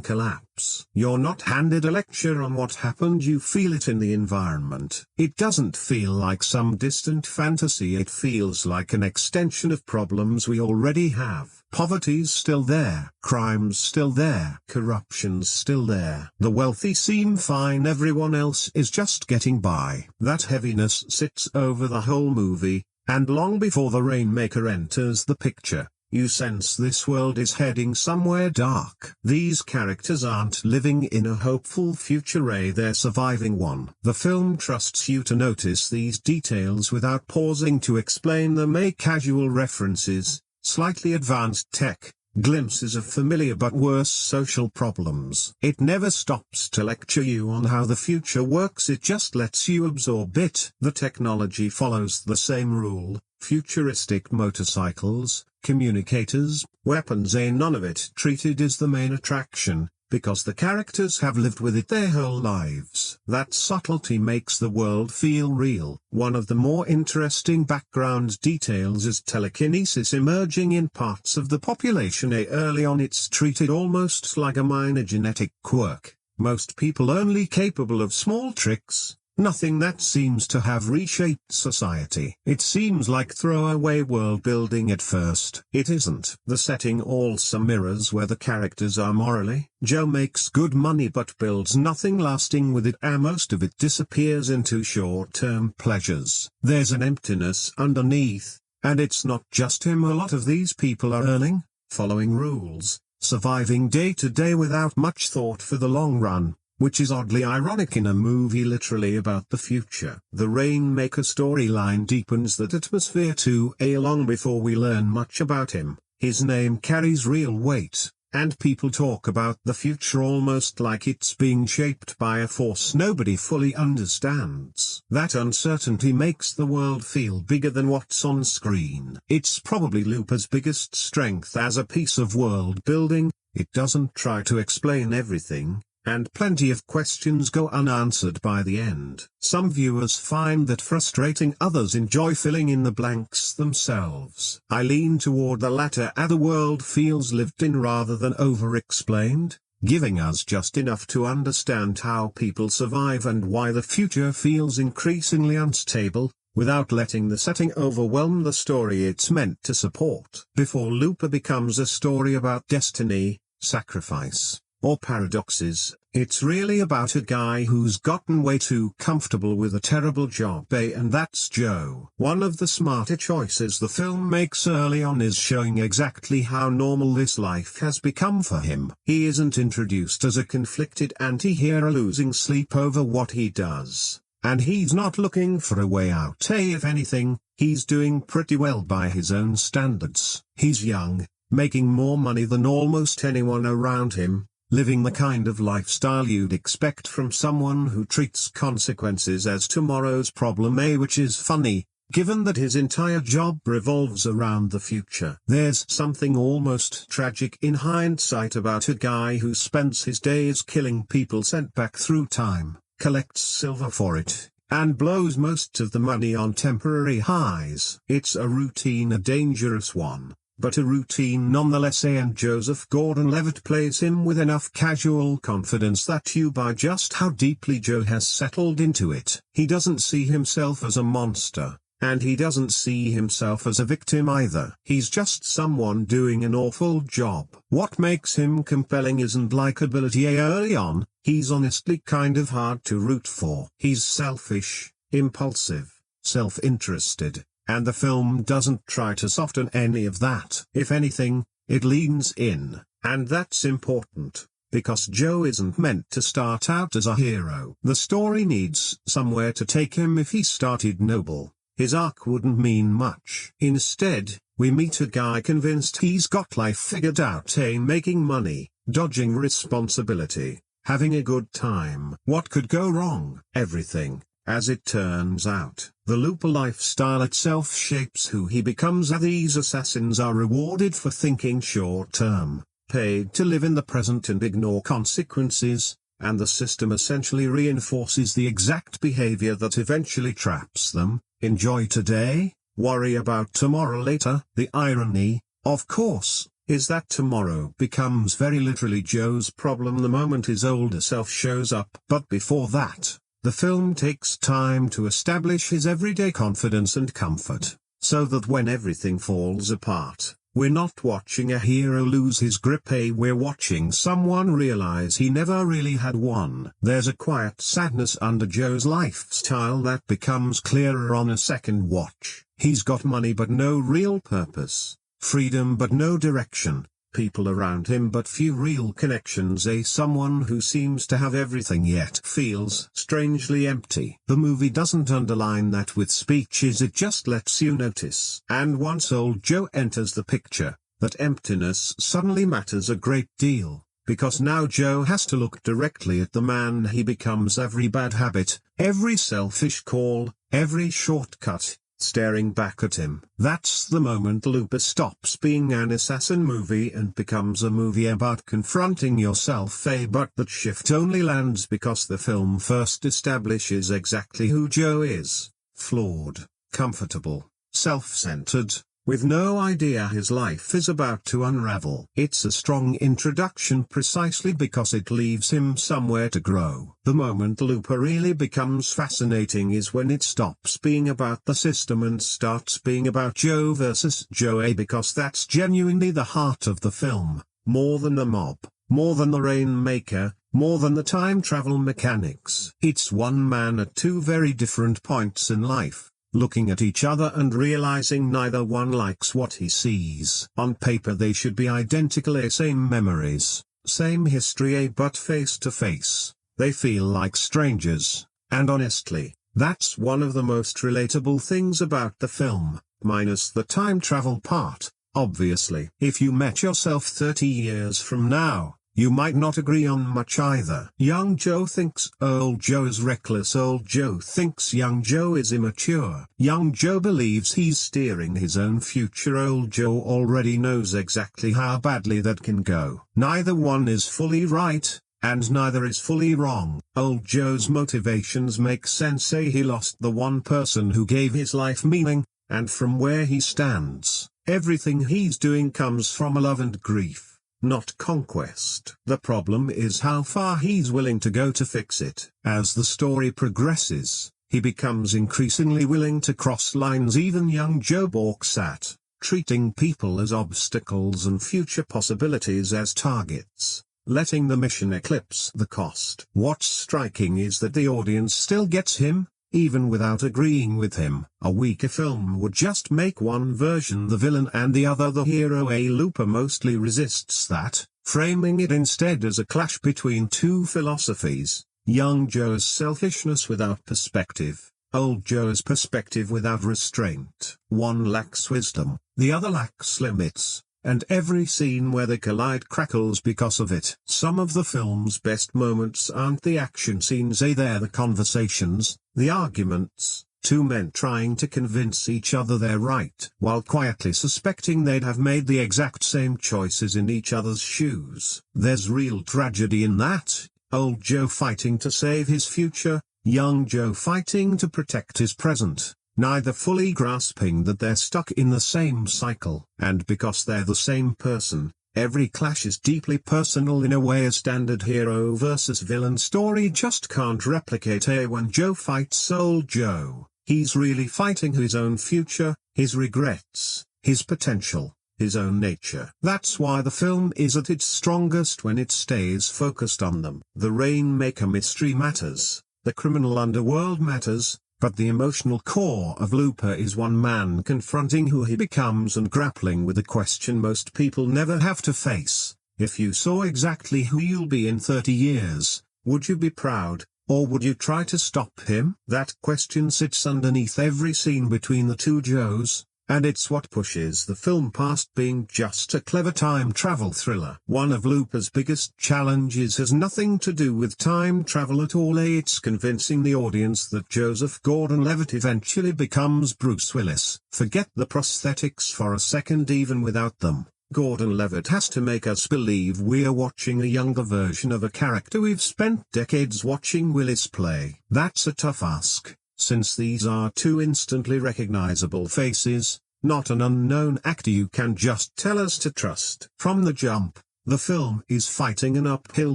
collapse. You're not handed a lecture on what happened, you feel it in the environment. It doesn't feel like some distant fantasy, it feels like an extension of problems we already have. Poverty's still there, crime's still there, corruption's still there. The wealthy seem fine, everyone else is just getting by. That heaviness sits over the whole movie, and long before the Rainmaker enters the picture, you sense this world is heading somewhere dark. These characters aren't living in a hopeful future, they're surviving one. The film trusts you to notice these details without pausing to explain them. Casual references, slightly advanced tech, glimpses of familiar but worse social problems. It never stops to lecture you on how the future works, it just lets you absorb it. The technology follows the same rule: futuristic motorcycles, communicators, weapons. None of it treated as the main attraction, because the characters have lived with it their whole lives. That subtlety makes the world feel real. One of the more interesting background details is telekinesis emerging in parts of the population. Early on it's treated almost like a minor genetic quirk. Most people only capable of small tricks. Nothing that seems to have reshaped society. It seems like throwaway world building at first. It isn't. The setting also mirrors where the characters are morally. Joe makes good money but builds nothing lasting with it, and most of it disappears into short-term pleasures. There's an emptiness underneath, and it's not just him. A lot of these people are earning, following rules, surviving day to day without much thought for the long run, which is oddly ironic in a movie literally about the future. The Rainmaker storyline deepens that atmosphere too. Long before we learn much about him, his name carries real weight, and people talk about the future almost like it's being shaped by a force nobody fully understands. That uncertainty makes the world feel bigger than what's on screen. It's probably Looper's biggest strength as a piece of world building. It doesn't try to explain everything, and plenty of questions go unanswered by the end. Some viewers find that frustrating, others enjoy filling in the blanks themselves. I lean toward the latter. The world feels lived in rather than over-explained, giving us just enough to understand how people survive and why the future feels increasingly unstable, without letting the setting overwhelm the story it's meant to support. Before Looper becomes a story about destiny, sacrifice, or paradoxes, it's really about a guy who's gotten way too comfortable with a terrible job, and that's Joe. One of the smarter choices the film makes early on is showing exactly how normal this life has become for him. He isn't introduced as a conflicted anti-hero losing sleep over what he does, and he's not looking for a way out. If anything, he's doing pretty well by his own standards. He's young, making more money than almost anyone around him, living the kind of lifestyle you'd expect from someone who treats consequences as tomorrow's problem, which is funny, given that his entire job revolves around the future. There's something almost tragic in hindsight about a guy who spends his days killing people sent back through time, collects silver for it, and blows most of the money on temporary highs. It's a routine, a dangerous one, but a routine nonetheless, and Joseph Gordon-Levitt plays him with enough casual confidence that you buy just how deeply Joe has settled into it. He doesn't see himself as a monster, and he doesn't see himself as a victim either. He's just someone doing an awful job. What makes him compelling isn't likability. Early on, he's honestly kind of hard to root for. He's selfish, impulsive, self-interested, and the film doesn't try to soften any of that. If anything, it leans in, and that's important, because Joe isn't meant to start out as a hero. The story needs somewhere to take him. If he started noble, his arc wouldn't mean much. Instead, we meet a guy convinced he's got life figured out, making money, dodging responsibility, having a good time. What could go wrong? Everything. As it turns out, the Looper lifestyle itself shapes who he becomes. These assassins are rewarded for thinking short-term, paid to live in the present and ignore consequences, and the system essentially reinforces the exact behavior that eventually traps them. Enjoy today, worry about tomorrow later. The irony, of course, is that tomorrow becomes very literally Joe's problem the moment his older self shows up. But before that, the film takes time to establish his everyday confidence and comfort, so that when everything falls apart, we're not watching a hero lose his grip. We're watching someone realize he never really had one. There's a quiet sadness under Joe's lifestyle that becomes clearer on a second watch. He's got money but no real purpose, freedom but no direction, people around him but few real connections. Someone who seems to have everything yet feels strangely empty. The movie doesn't underline that with speeches, it just lets you notice. And once old Joe enters the picture, that emptiness suddenly matters a great deal, because now Joe has to look directly at the man he becomes. Every bad habit, every selfish call, every shortcut, staring back at him. That's the moment Looper stops being an assassin movie and becomes a movie about confronting yourself. But that shift only lands because the film first establishes exactly who Joe is: flawed, comfortable, self-centered, with no idea his life is about to unravel. It's a strong introduction precisely because it leaves him somewhere to grow. The moment Looper really becomes fascinating is when it stops being about the system and starts being about Joe versus Joe, because that's genuinely the heart of the film, more than the mob, more than the Rainmaker, more than the time travel mechanics. It's one man at two very different points in life, looking at each other and realizing neither one likes what he sees. On paper they should be identical, same memories, same history, but face to face, they feel like strangers. And honestly, that's one of the most relatable things about the film, minus the time travel part, obviously. If you met yourself 30 years from now, you might not agree on much either. Young Joe thinks old Joe is reckless. Old Joe thinks young Joe is immature. Young Joe believes he's steering his own future. Old Joe already knows exactly how badly that can go. Neither one is fully right, and neither is fully wrong. Old Joe's motivations make sense. He lost the one person who gave his life meaning, and from where he stands, everything he's doing comes from love and grief, not conquest. The problem is how far he's willing to go to fix it. As the story progresses, he becomes increasingly willing to cross lines even young Joe balks at, treating people as obstacles and future possibilities as targets, letting the mission eclipse the cost. What's striking is that the audience still gets him, even without agreeing with him. A weaker film would just make one version the villain and the other the hero. Looper mostly resists that, framing it instead as a clash between two philosophies: young Joe's selfishness without perspective, old Joe's perspective without restraint. One lacks wisdom, the other lacks limits, and every scene where they collide crackles because of it. Some of the film's best moments aren't the action scenes, they're the conversations, the arguments, two men trying to convince each other they're right, while quietly suspecting they'd have made the exact same choices in each other's shoes. There's real tragedy in that, old Joe fighting to save his future, young Joe fighting to protect his present, neither fully grasping that they're stuck in the same cycle. And because they're the same person, every clash is deeply personal in a way a standard hero versus villain story just can't replicate. When Joe fights old Joe, he's really fighting his own future, his regrets, his potential, his own nature. That's why the film is at its strongest when it stays focused on them. The Rainmaker mystery matters, the criminal underworld matters, but the emotional core of Looper is one man confronting who he becomes and grappling with a question most people never have to face: if you saw exactly who you'll be in 30 years, would you be proud, or would you try to stop him? That question sits underneath every scene between the two Joes, and it's what pushes the film past being just a clever time travel thriller. One of Looper's biggest challenges has nothing to do with time travel at all. It's convincing the audience that Joseph Gordon-Levitt eventually becomes Bruce Willis. Forget the prosthetics for a second. Even without them, Gordon-Levitt has to make us believe we're watching a younger version of a character we've spent decades watching Willis play. That's a tough ask, since these are two instantly recognizable faces, not an unknown actor you can just tell us to trust. From the jump, the film is fighting an uphill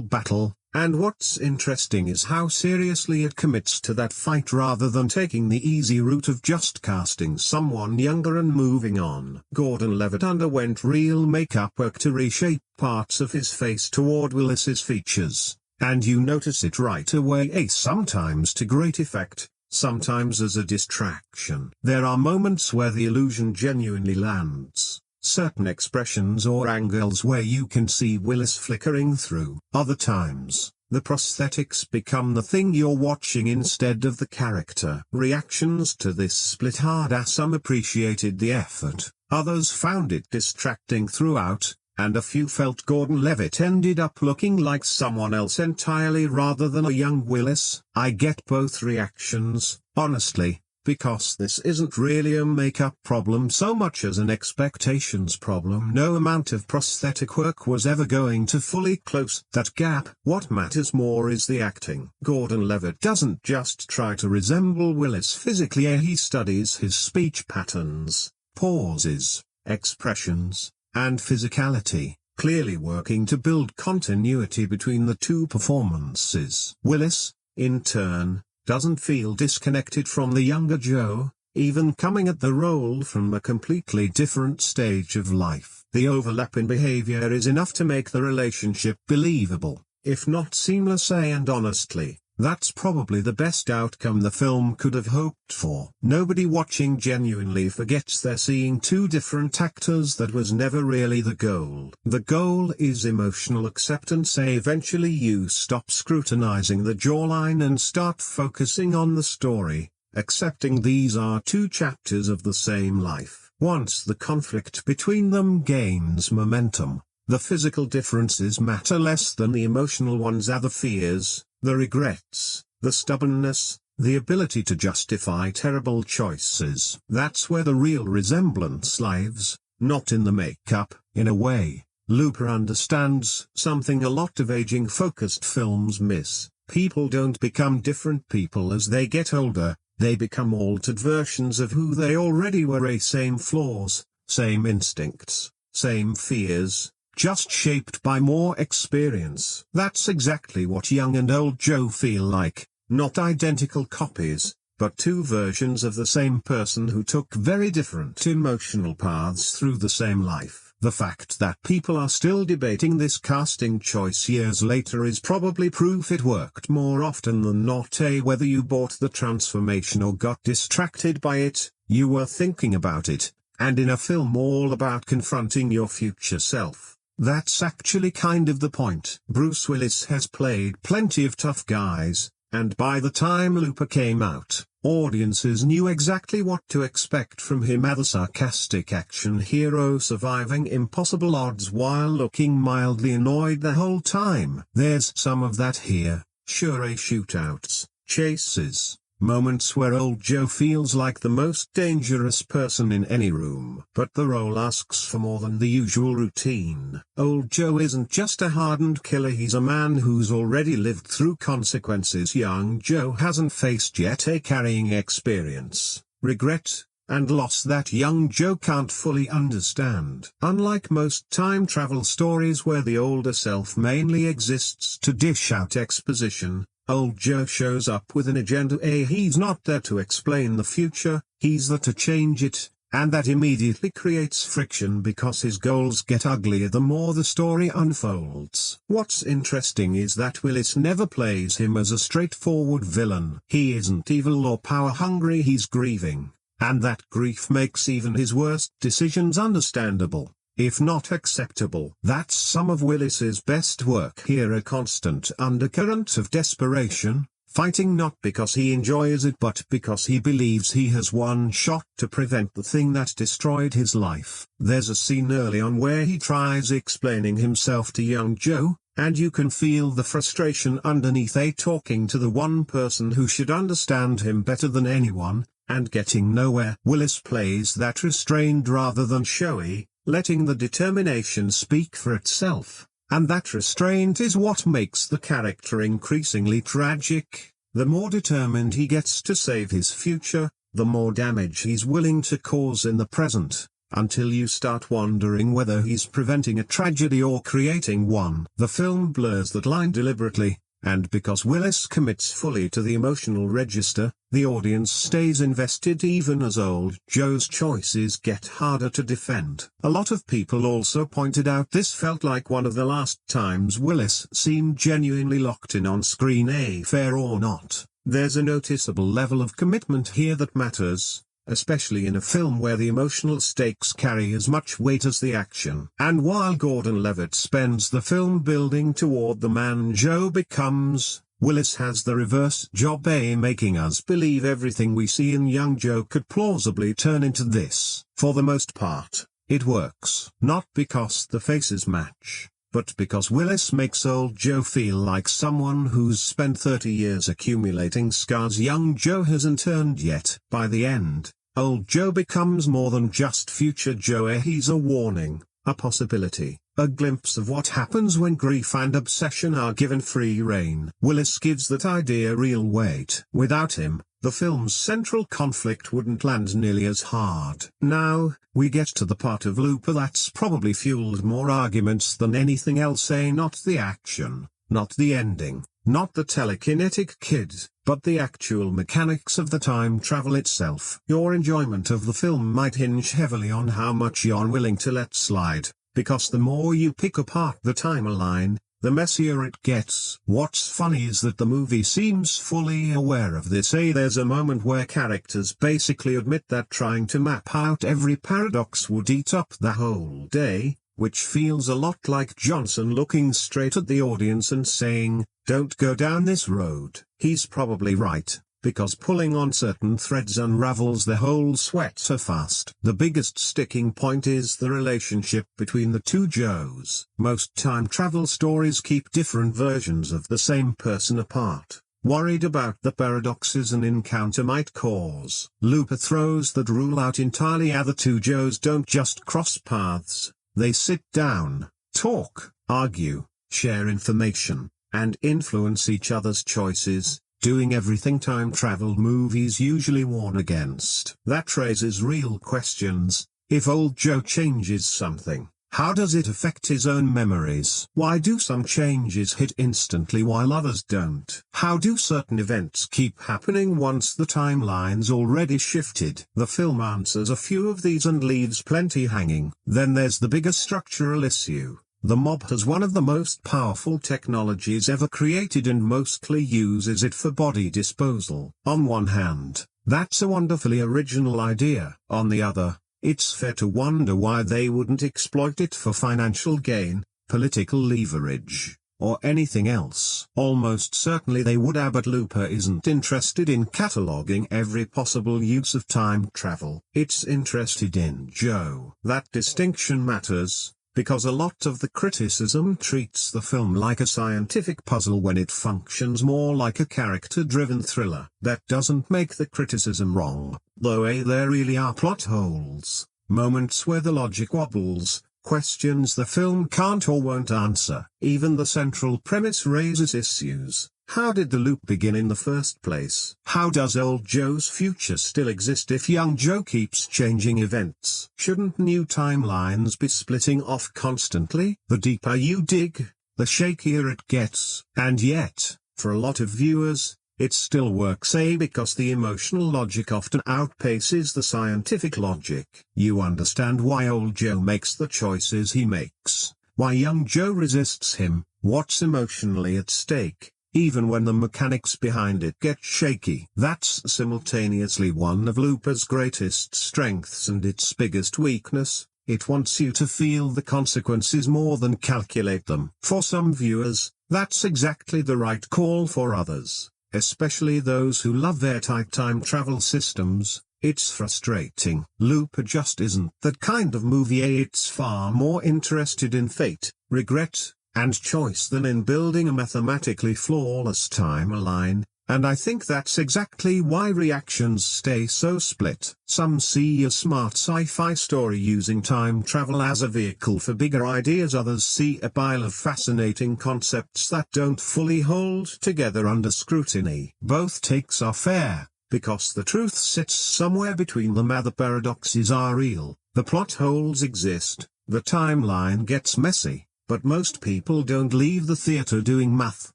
battle, and what's interesting is how seriously it commits to that fight rather than taking the easy route of just casting someone younger and moving on. Gordon-Levitt underwent real makeup work to reshape parts of his face toward Willis's features, and you notice it right away, sometimes to great effect, sometimes as a distraction. There are moments where the illusion genuinely lands, certain expressions or angles where you can see Willis flickering through. Other times, the prosthetics become the thing you're watching instead of the character. Reactions to this split hard. Some appreciated the effort, others found it distracting throughout, and a few felt Gordon-Levitt ended up looking like someone else entirely rather than a young Willis. I get both reactions, honestly, because this isn't really a makeup problem so much as an expectations problem. No amount of prosthetic work was ever going to fully close that gap. What matters more is the acting. Gordon-Levitt doesn't just try to resemble Willis physically, he studies his speech patterns, pauses, expressions, and physicality, clearly working to build continuity between the two performances. Willis, in turn, doesn't feel disconnected from the younger Joe, even coming at the role from a completely different stage of life. The overlap in behavior is enough to make the relationship believable, if not seamless, and honestly, that's probably the best outcome the film could have hoped for. Nobody watching genuinely forgets they're seeing two different actors. That was never really the goal. The goal is emotional acceptance. Eventually you stop scrutinizing the jawline and start focusing on the story, accepting these are two chapters of the same life. Once the conflict between them gains momentum, the physical differences matter less than the emotional ones. Are the fears, the regrets, the stubbornness, the ability to justify terrible choices. That's where the real resemblance lies, not in the makeup. In a way, Looper understands something a lot of aging-focused films miss. People don't become different people as they get older, they become altered versions of who they already were. Same flaws, same instincts, same fears, just shaped by more experience. That's exactly what young and old Joe feel like, not identical copies, but two versions of the same person who took very different emotional paths through the same life. The fact that people are still debating this casting choice years later is probably proof it worked more often than not. Whether you bought the transformation or got distracted by it, you were thinking about it, and in a film all about confronting your future self, that's actually kind of the point. Bruce Willis has played plenty of tough guys, and by the time Looper came out, audiences knew exactly what to expect from him. The sarcastic action hero surviving impossible odds while looking mildly annoyed the whole time. There's some of that here, sure. Shootouts, chases, moments where old Joe feels like the most dangerous person in any room. But the role asks for more than the usual routine. Old Joe isn't just a hardened killer, he's a man who's already lived through consequences young Joe hasn't faced yet, carrying experience, regret, and loss that young Joe can't fully understand. Unlike most time travel stories where the older self mainly exists to dish out exposition, old Joe shows up with an agenda. He's not there to explain the future, he's there to change it, and that immediately creates friction because his goals get uglier the more the story unfolds. What's interesting is that Willis never plays him as a straightforward villain. He isn't evil or power-hungry, he's grieving, and that grief makes even his worst decisions understandable, if not acceptable. That's some of Willis's best work here, a constant undercurrent of desperation, fighting not because he enjoys it but because he believes he has one shot to prevent the thing that destroyed his life. There's a scene early on where he tries explaining himself to young Joe, and you can feel the frustration underneath talking to the one person who should understand him better than anyone, and getting nowhere. Willis plays that restrained rather than showy, letting the determination speak for itself. And that restraint is what makes the character increasingly tragic. The more determined he gets to save his future, the more damage he's willing to cause in the present, until you start wondering whether he's preventing a tragedy or creating one. The film blurs that line deliberately, and because Willis commits fully to the emotional register, the audience stays invested even as old Joe's choices get harder to defend. A lot of people also pointed out this felt like one of the last times Willis seemed genuinely locked in on screen. Fair or not, there's a noticeable level of commitment here that matters, especially in a film where the emotional stakes carry as much weight as the action. And while Gordon-Levitt spends the film building toward the man Joe becomes, Willis has the reverse job, making us believe everything we see in young Joe could plausibly turn into this. For the most part, it works. Not because the faces match, but because Willis makes old Joe feel like someone who's spent 30 years accumulating scars young Joe hasn't earned yet. By the end, old Joe becomes more than just future Joe. He's a warning, a possibility, a glimpse of what happens when grief and obsession are given free rein. Willis gives that idea real weight. Without him, the film's central conflict wouldn't land nearly as hard. Now, we get to the part of Looper that's probably fueled more arguments than anything else. Not the action, not the ending, not the telekinetic kid, but the actual mechanics of the time travel itself. Your enjoyment of the film might hinge heavily on how much you're willing to let slide, because the more you pick apart the timeline, the messier it gets. What's funny is that the movie seems fully aware of this. There's a moment where characters basically admit that trying to map out every paradox would eat up the whole day, which feels a lot like Johnson looking straight at the audience and saying, "Don't go down this road." He's probably right, because pulling on certain threads unravels the whole sweat so fast. The biggest sticking point is the relationship between the two Joes. Most time travel stories keep different versions of the same person apart, worried about the paradoxes an encounter might cause. Looper throws that rule out entirely. The two Joes don't just cross paths, they sit down, talk, argue, share information, and influence each other's choices, doing everything time travel movies usually warn against. That raises real questions. If old Joe changes something, how does it affect his own memories? Why do some changes hit instantly while others don't? How do certain events keep happening once the timeline's already shifted? The film answers a few of these and leaves plenty hanging. Then there's the bigger structural issue. The mob has one of the most powerful technologies ever created and mostly uses it for body disposal. On one hand, that's a wonderfully original idea. On the other, it's fair to wonder why they wouldn't exploit it for financial gain, political leverage, or anything else. Almost certainly they would, but Looper isn't interested in cataloging every possible use of time travel. It's interested in Joe. That distinction matters, because a lot of the criticism treats the film like a scientific puzzle when it functions more like a character-driven thriller. That doesn't make the criticism wrong, though there really are plot holes, moments where the logic wobbles, questions the film can't or won't answer. Even the central premise raises issues. How did the loop begin in the first place? How does old Joe's future still exist if young Joe keeps changing events? Shouldn't new timelines be splitting off constantly? The deeper you dig, the shakier it gets. And yet, for a lot of viewers, it still works, because the emotional logic often outpaces the scientific logic. You understand why old Joe makes the choices he makes, why young Joe resists him, what's emotionally at stake, even when the mechanics behind it get shaky. That's simultaneously one of Looper's greatest strengths and its biggest weakness. It wants you to feel the consequences more than calculate them. For some viewers, that's exactly the right call. For others, especially those who love their tight time travel systems. It's frustrating. Looper just isn't that kind of movie. It's far more interested in fate, regret, and choice than in building a mathematically flawless timeline, and I think that's exactly why reactions stay so split. Some see a smart sci-fi story using time travel as a vehicle for bigger ideas. Others see a pile of fascinating concepts that don't fully hold together under scrutiny. Both takes are fair, because the truth sits somewhere between them. The paradoxes are real, the plot holes exist, the timeline gets messy, but most people don't leave the theater doing math.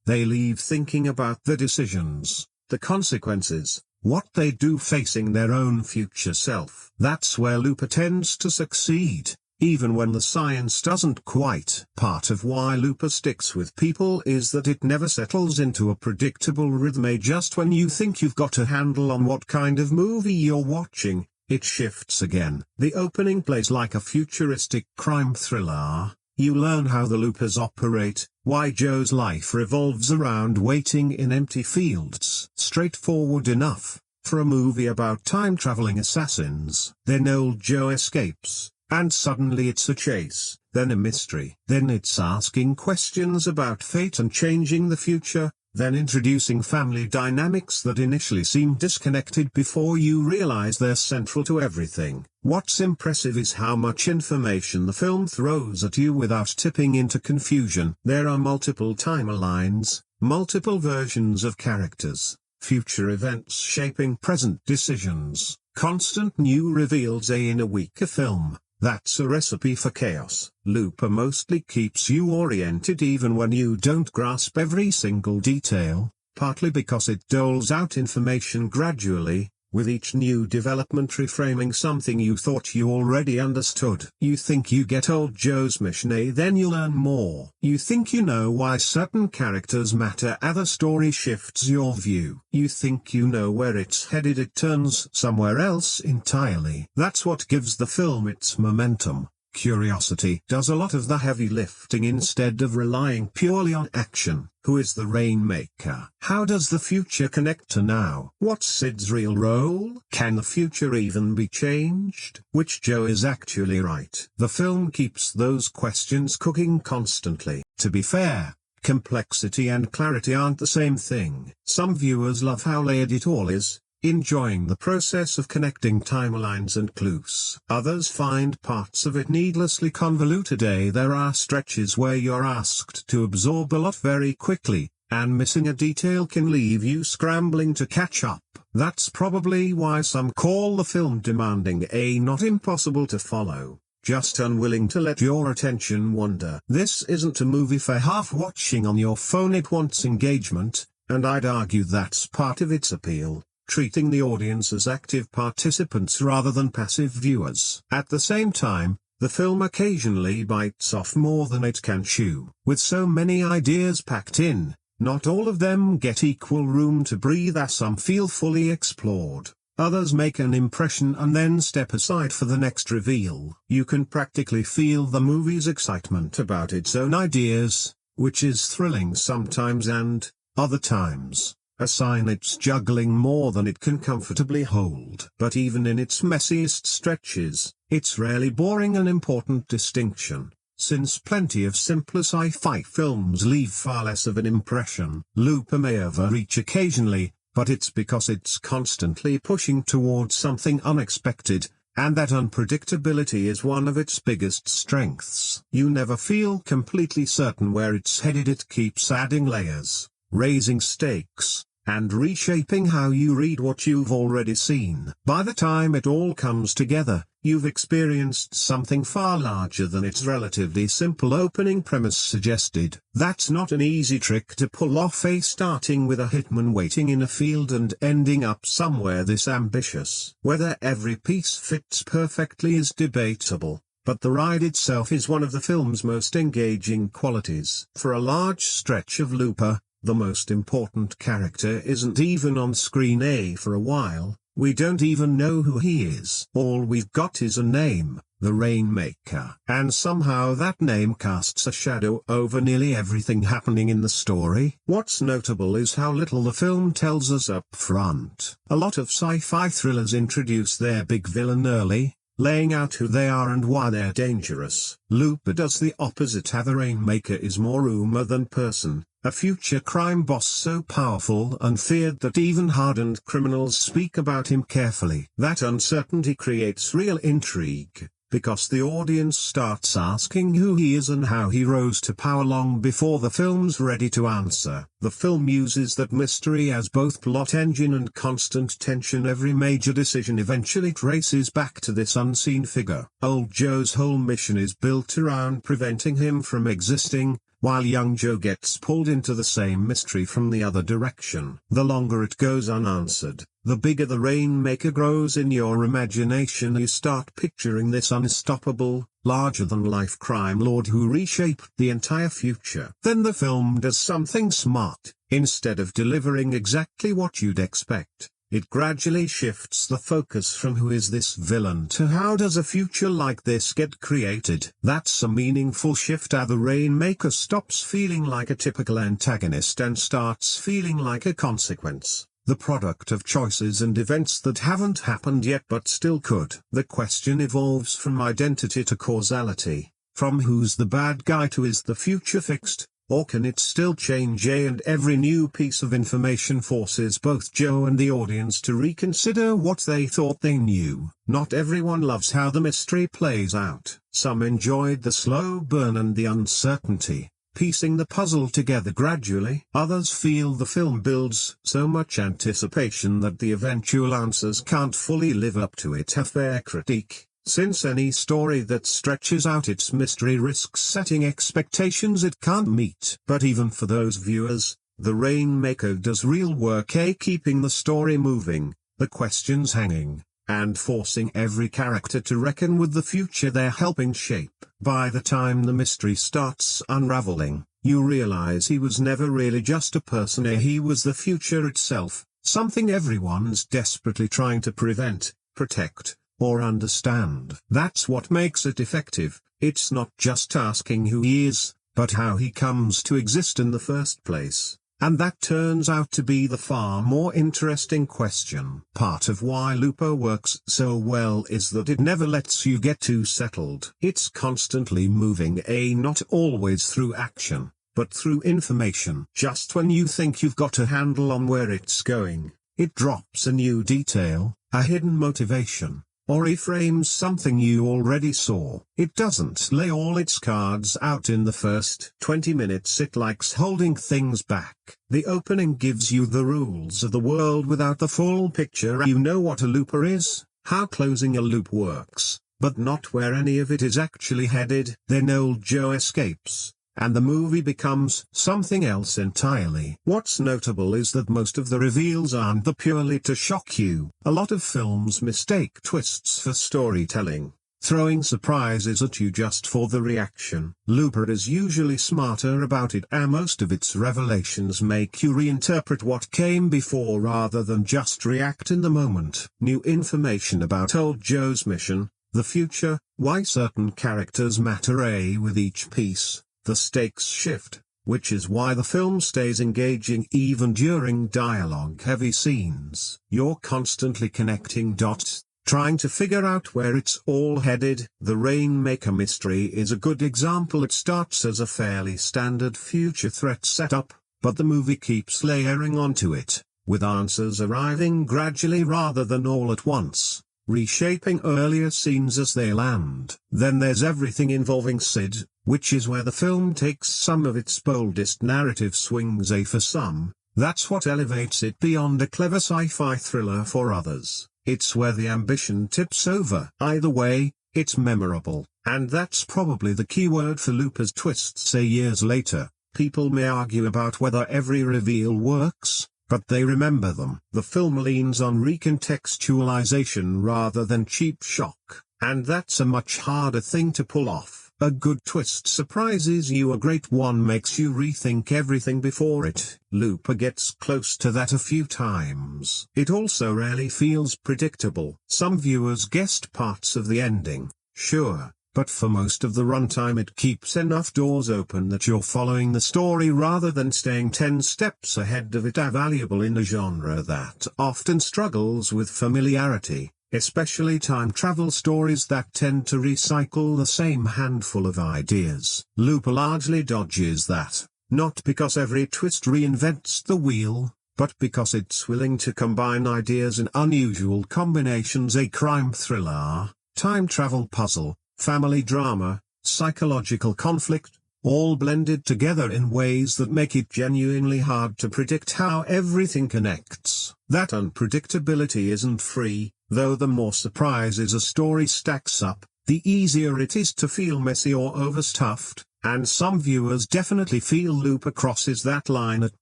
They leave thinking about the decisions, the consequences, what they do facing their own future self. That's where Looper tends to succeed, even when the science doesn't quite. Part of why Looper sticks with people is that it never settles into a predictable rhythm. Just when you think you've got a handle on what kind of movie you're watching, it shifts again. The opening plays like a futuristic crime thriller. You learn how the loopers operate, why Joe's life revolves around waiting in empty fields. Straightforward enough for a movie about time-traveling assassins. Then old Joe escapes, and suddenly it's a chase, then a mystery. Then it's asking questions about fate and changing the future, then introducing family dynamics that initially seem disconnected before you realize they're central to everything. What's impressive is how much information the film throws at you without tipping into confusion. There are multiple timelines, multiple versions of characters, future events shaping present decisions, constant new reveals. In a weaker film, that's a recipe for chaos. Looper mostly keeps you oriented even when you don't grasp every single detail, partly because it doles out information gradually, with each new development reframing something you thought you already understood. You think you get old Joe's mission, then you learn more. You think you know why certain characters matter, the story shifts your view. You think you know where it's headed, it turns somewhere else entirely. That's what gives the film its momentum. Curiosity does a lot of the heavy lifting instead of relying purely on action. Who is the Rainmaker? How does the future connect to now? What's Sid's real role? Can the future even be changed? Which Joe is actually right? The film keeps those questions cooking constantly. To be fair, complexity and clarity aren't the same thing. Some viewers love how layered it all is, enjoying the process of connecting timelines and clues. Others find parts of it needlessly convoluted. There are stretches where you're asked to absorb a lot very quickly, and missing a detail can leave you scrambling to catch up. That's probably why some call the film demanding, not impossible to follow, just unwilling to let your attention wander. This isn't a movie for half watching on your phone. It wants engagement, and I'd argue that's part of its appeal, treating the audience as active participants rather than passive viewers. At the same time, the film occasionally bites off more than it can chew. With so many ideas packed in, not all of them get equal room to breathe. As some feel fully explored, others make an impression and then step aside for the next reveal. You can practically feel the movie's excitement about its own ideas, which is thrilling sometimes and, other times, a sign it's juggling more than it can comfortably hold. But even in its messiest stretches, it's rarely boring, an important distinction, since plenty of simpler sci-fi films leave far less of an impression. Looper may overreach occasionally, but it's because it's constantly pushing towards something unexpected, and that unpredictability is one of its biggest strengths. You never feel completely certain where it's headed. It keeps adding layers, raising stakes, and reshaping how you read what you've already seen. By the time it all comes together, you've experienced something far larger than its relatively simple opening premise suggested. That's not an easy trick to pull off, starting with a hitman waiting in a field and ending up somewhere this ambitious. Whether every piece fits perfectly is debatable, but the ride itself is one of the film's most engaging qualities. For a large stretch of Looper, the most important character isn't even on screen. For a while, we don't even know who he is. All we've got is a name, the Rainmaker. And somehow that name casts a shadow over nearly everything happening in the story. What's notable is how little the film tells us up front. A lot of sci-fi thrillers introduce their big villain early, laying out who they are and why they're dangerous. Looper does the opposite. The Rainmaker is more rumor than person, a future crime boss so powerful and feared that even hardened criminals speak about him carefully. That uncertainty creates real intrigue, because the audience starts asking who he is and how he rose to power long before the film's ready to answer. The film uses that mystery as both plot engine and constant tension. Every major decision eventually traces back to this unseen figure. Old Joe's whole mission is built around preventing him from existing, while young Joe gets pulled into the same mystery from the other direction. The longer it goes unanswered, the bigger the Rainmaker grows in your imagination. You start picturing this unstoppable, larger-than-life crime lord who reshaped the entire future. Then the film does something smart. Instead of delivering exactly what you'd expect, it gradually shifts the focus from who is this villain to how does a future like this get created. That's a meaningful shift. The Rainmaker stops feeling like a typical antagonist and starts feeling like a consequence, the product of choices and events that haven't happened yet but still could. The question evolves from identity to causality, from who's the bad guy to is the future fixed, or can it still change? And every new piece of information forces both Joe and the audience to reconsider what they thought they knew. Not everyone loves how the mystery plays out. Some enjoyed the slow burn and the uncertainty, piecing the puzzle together gradually. Others feel the film builds so much anticipation that the eventual answers can't fully live up to it. A fair critique, since any story that stretches out its mystery risks setting expectations it can't meet. But even for those viewers, the Rainmaker does real work, keeping the story moving, the questions hanging, and forcing every character to reckon with the future they're helping shape. By the time the mystery starts unraveling, you realize he was never really just a person. He was the future itself, something everyone's desperately trying to prevent, protect, or understand. That's what makes it effective. It's not just asking who he is, but how he comes to exist in the first place. And that turns out to be the far more interesting question. Part of why Looper works so well is that it never lets you get too settled. It's constantly moving, not always through action, but through information. Just when you think you've got a handle on where it's going, it drops a new detail, a hidden motivation, or reframes something you already saw. It doesn't lay all its cards out in the first 20 minutes. It likes holding things back. The opening gives you the rules of the world without the full picture. You know what a looper is, how closing a loop works, but not where any of it is actually headed. Then old Joe escapes, and the movie becomes something else entirely. What's notable is that most of the reveals aren't the purely to shock you. A lot of films mistake twists for storytelling, throwing surprises at you just for the reaction. Looper is usually smarter about it, and most of its revelations make you reinterpret what came before rather than just react in the moment. New information about old Joe's mission, the future, why certain characters matter. With each piece, the stakes shift, which is why the film stays engaging even during dialogue-heavy scenes. You're constantly connecting dots, trying to figure out where it's all headed. The Rainmaker mystery is a good example. It starts as a fairly standard future threat setup, but the movie keeps layering onto it, with answers arriving gradually rather than all at once, reshaping earlier scenes as they land. Then there's everything involving Sid, which is where the film takes some of its boldest narrative swings. For some, that's what elevates it beyond a clever sci-fi thriller. For others, it's where the ambition tips over. Either way, it's memorable, and that's probably the key word for Looper's twists. Years later, people may argue about whether every reveal works, but they remember them. The film leans on recontextualization rather than cheap shock, and that's a much harder thing to pull off. A good twist surprises you, a great one makes you rethink everything before it. Looper gets close to that a few times. It also rarely feels predictable. Some viewers guessed parts of the ending, sure, but for most of the runtime it keeps enough doors open that you're following the story rather than staying 10 steps ahead of it. Are valuable in a genre that often struggles with familiarity, especially time travel stories that tend to recycle the same handful of ideas. Looper largely dodges that, not because every twist reinvents the wheel, but because it's willing to combine ideas in unusual combinations. A crime thriller, time travel puzzle, family drama, psychological conflict, all blended together in ways that make it genuinely hard to predict how everything connects. That unpredictability isn't free, though. The more surprises a story stacks up, the easier it is to feel messy or overstuffed, and some viewers definitely feel Looper crosses that line at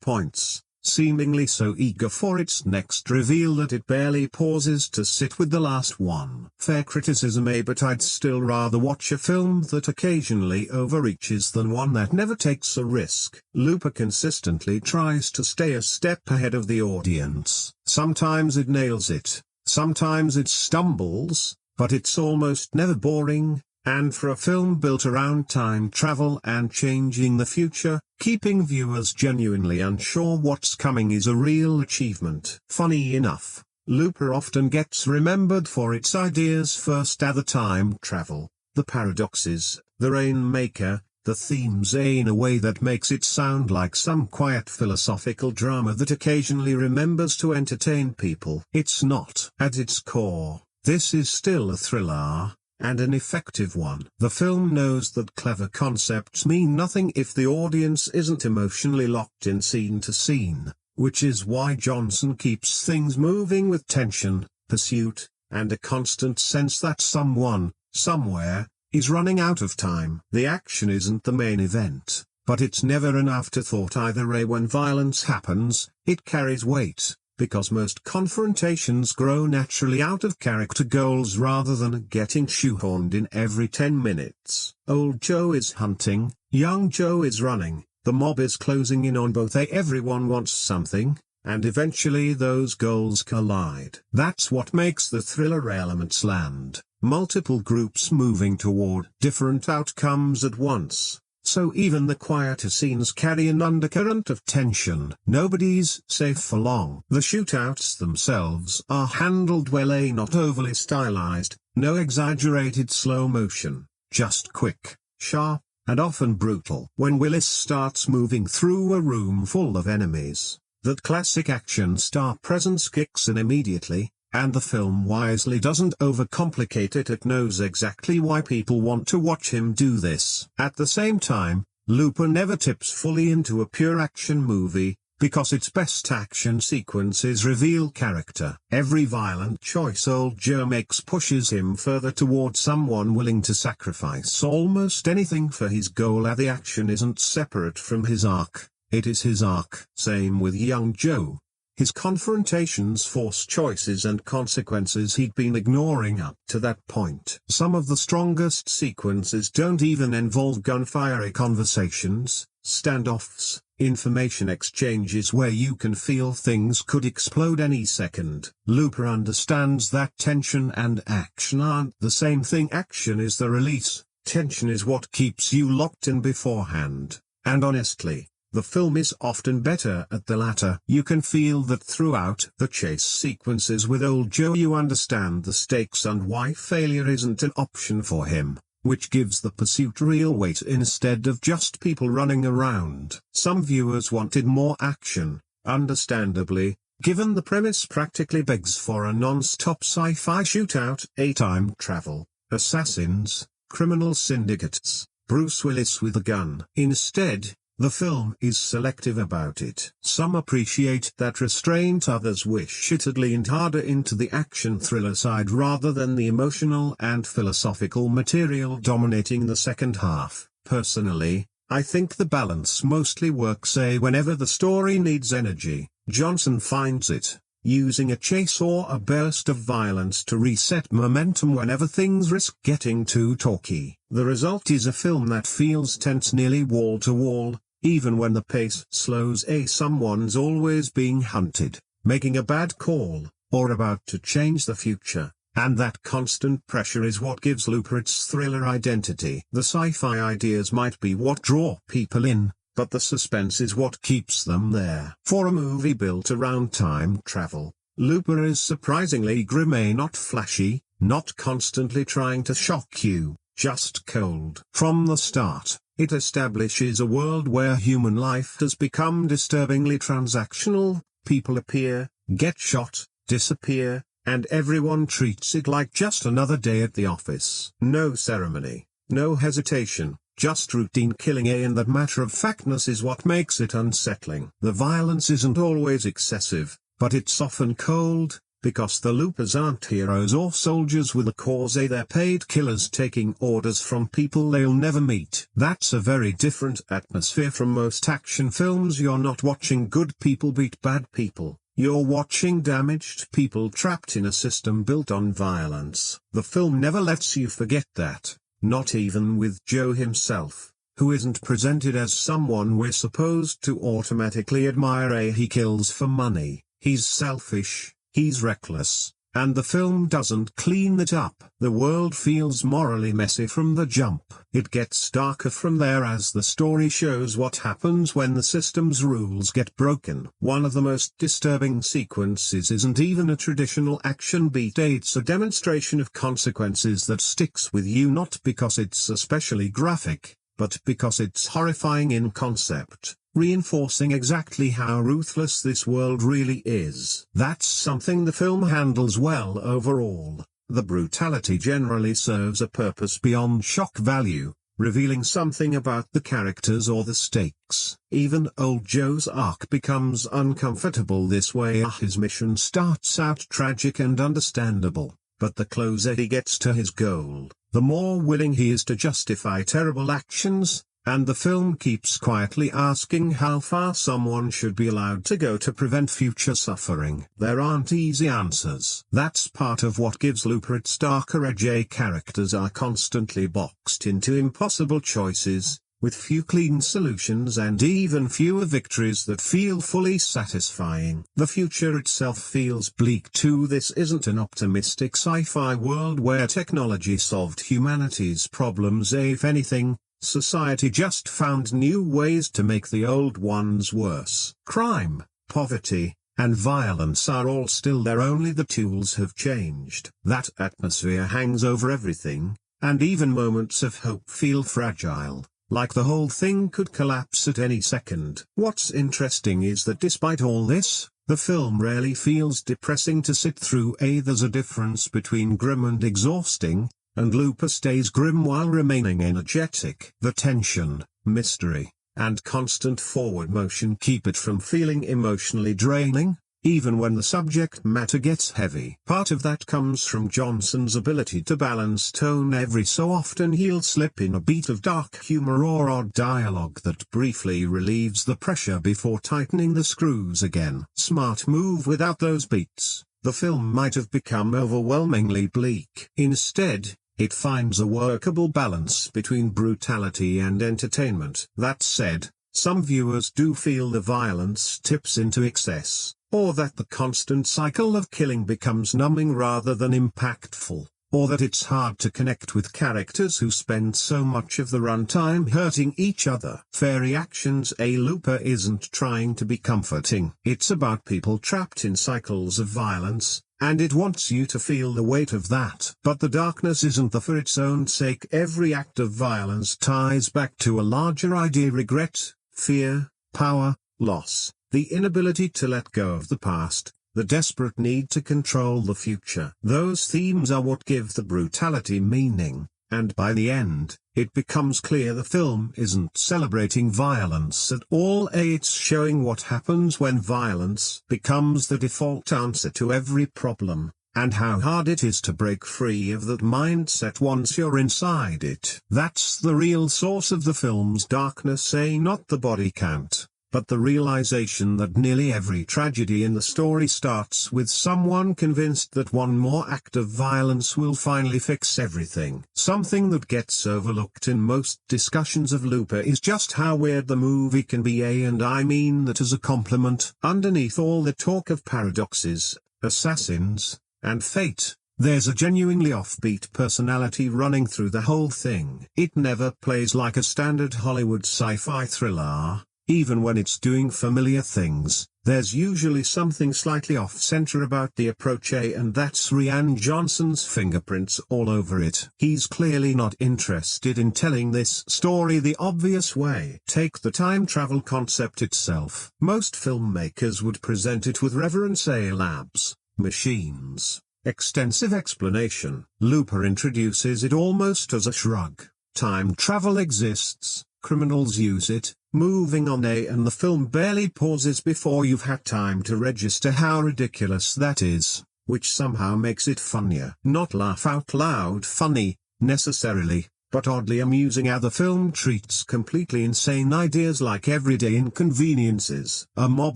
points, seemingly so eager for its next reveal that it barely pauses to sit with the last one. Fair criticism, but I'd still rather watch a film that occasionally overreaches than one that never takes a risk. Looper consistently tries to stay a step ahead of the audience. Sometimes it nails it, sometimes it stumbles, but it's almost never boring. And for a film built around time travel and changing the future, keeping viewers genuinely unsure what's coming is a real achievement. Funny enough, Looper often gets remembered for its ideas first: the time travel, the paradoxes, the rainmaker, the themes, in a way that makes it sound like some quiet philosophical drama that occasionally remembers to entertain people. It's not. At its core, this is still a thriller, and an effective one. The film knows that clever concepts mean nothing if the audience isn't emotionally locked in scene to scene, which is why Johnson keeps things moving with tension, pursuit, and a constant sense that someone, somewhere, is running out of time. The action isn't the main event, but it's never an afterthought either. When violence happens, it carries weight, because most confrontations grow naturally out of character goals rather than getting shoehorned in every 10 minutes. Old Joe is hunting, young Joe is running, the mob is closing in on both. Everyone wants something, and eventually those goals collide. That's what makes the thriller elements land. Multiple groups moving toward different outcomes at once. So even the quieter scenes carry an undercurrent of tension. Nobody's safe for long. The shootouts themselves are handled well, not overly stylized, no exaggerated slow motion, just quick, sharp, and often brutal. When Willis starts moving through a room full of enemies, that classic action star presence kicks in immediately, and the film wisely doesn't overcomplicate it. It knows exactly why people want to watch him do this. At the same time, Looper never tips fully into a pure action movie, because its best action sequences reveal character. Every violent choice Old Joe makes pushes him further toward someone willing to sacrifice almost anything for his goal. The action isn't separate from his arc, it is his arc. Same with young Joe. His confrontations force choices and consequences he'd been ignoring up to that point. Some of the strongest sequences don't even involve gunfire conversations, standoffs, information exchanges where you can feel things could explode any second. Looper understands that tension and action aren't the same thing. Action is the release, tension is what keeps you locked in beforehand. And honestly, the film is often better at the latter. You can feel that throughout the chase sequences with Old Joe. You understand the stakes and why failure isn't an option for him, which gives the pursuit real weight instead of just people running around. Some viewers wanted more action, understandably, given the premise practically begs for a non-stop sci-fi shootout. Time travel, assassins, criminal syndicates, Bruce Willis with a gun. Instead, the film is selective about it. Some appreciate that restraint, others wish it had leaned harder into the action thriller side rather than the emotional and philosophical material dominating the second half. Personally, I think the balance mostly works. Whenever the story needs energy, Johnson finds it, using a chase or a burst of violence to reset momentum whenever things risk getting too talky. The result is a film that feels tense nearly wall to wall, even when the pace slows. Someone's always being hunted, making a bad call, or about to change the future, And that constant pressure is what gives Looper its thriller identity. The sci-fi ideas might be what draw people in, but the suspense is what keeps them there. For a movie built around time travel, Looper is surprisingly grim, not flashy, not constantly trying to shock you, just cold. From the start, it establishes a world where human life has become disturbingly transactional. People appear, get shot, disappear, and everyone treats it like just another day at the office. No ceremony, no hesitation, just routine killing, and that matter-of-factness is what makes it unsettling. The violence isn't always excessive, but it's often cold, because the Loopers aren't heroes or soldiers with a cause. They're paid killers taking orders from people they'll never meet. That's a very different atmosphere from most action films. You're not watching good people beat bad people. You're watching damaged people trapped in a system built on violence. The film never lets you forget that, not even with Joe himself, who isn't presented as someone we're supposed to automatically admire. He kills for money, he's selfish, he's reckless, and the film doesn't clean that up. The world feels morally messy from the jump. It gets darker from there as the story shows what happens when the system's rules get broken. One of the most disturbing sequences isn't even a traditional action beat. It's a demonstration of consequences that sticks with you, not because it's especially graphic, but because it's horrifying in concept, reinforcing exactly how ruthless this world really is. That's something the film handles well overall. The brutality generally serves a purpose beyond shock value, revealing something about the characters or the stakes. Even old Joe's arc becomes uncomfortable this way. His mission starts out tragic and understandable, but the closer he gets to his goal, the more willing he is to justify terrible actions. And the film keeps quietly asking how far someone should be allowed to go to prevent future suffering. There aren't easy answers. That's part of what gives Looper its darker edge. Characters are constantly boxed into impossible choices, with few clean solutions and even fewer victories that feel fully satisfying. The future itself feels bleak too. This isn't an optimistic sci-fi world where technology solved humanity's problems. If anything, society just found new ways to make the old ones worse. Crime, poverty, and violence are all still there, only the tools have changed. That atmosphere hangs over everything, and even moments of hope feel fragile, like the whole thing could collapse at any second. What's interesting is that despite all this, the film rarely feels depressing to sit through. There's a difference between grim and exhausting, and Looper stays grim while remaining energetic. The tension, mystery, and constant forward motion keep it from feeling emotionally draining, even when the subject matter gets heavy. Part of that comes from Johnson's ability to balance tone. Every so often he'll slip in a beat of dark humor or odd dialogue that briefly relieves the pressure before tightening the screws again. Smart move. Without those beats, the film might have become overwhelmingly bleak. Instead, it finds a workable balance between brutality and entertainment. That said, some viewers do feel the violence tips into excess, or that the constant cycle of killing becomes numbing rather than impactful, or that it's hard to connect with characters who spend so much of the runtime hurting each other. Fair reactions. A Looper isn't trying to be comforting. It's about people trapped in cycles of violence, and it wants you to feel the weight of that. But the darkness isn't there for its own sake. Every act of violence ties back to a larger idea: regret, fear, power, loss, the inability to let go of the past, the desperate need to control the future. Those themes are what give the brutality meaning, and by the end, it becomes clear the film isn't celebrating violence at all. It's showing what happens when violence becomes the default answer to every problem, and how hard it is to break free of that mindset once you're inside it. That's the real source of the film's darkness, not the body count, but the realization that nearly every tragedy in the story starts with someone convinced that one more act of violence will finally fix everything. Something that gets overlooked in most discussions of Looper is just how weird the movie can be, and I mean that as a compliment. Underneath all the talk of paradoxes, assassins, and fate, There's a genuinely offbeat personality running through the whole thing. It never plays like a standard Hollywood sci-fi thriller. Even when it's doing familiar things, there's usually something slightly off-center about the approach, and that's Rian Johnson's fingerprints all over it. He's clearly not interested in telling this story the obvious way. Take the time travel concept itself. Most filmmakers would present it with reverence, labs, machines, extensive explanation. Looper introduces it almost as a shrug. Time travel exists, criminals use it, moving on, and the film barely pauses before you've had time to register how ridiculous that is, which somehow makes it funnier. Not laugh out loud funny, necessarily, but oddly amusing how the film treats completely insane ideas like everyday inconveniences. A mob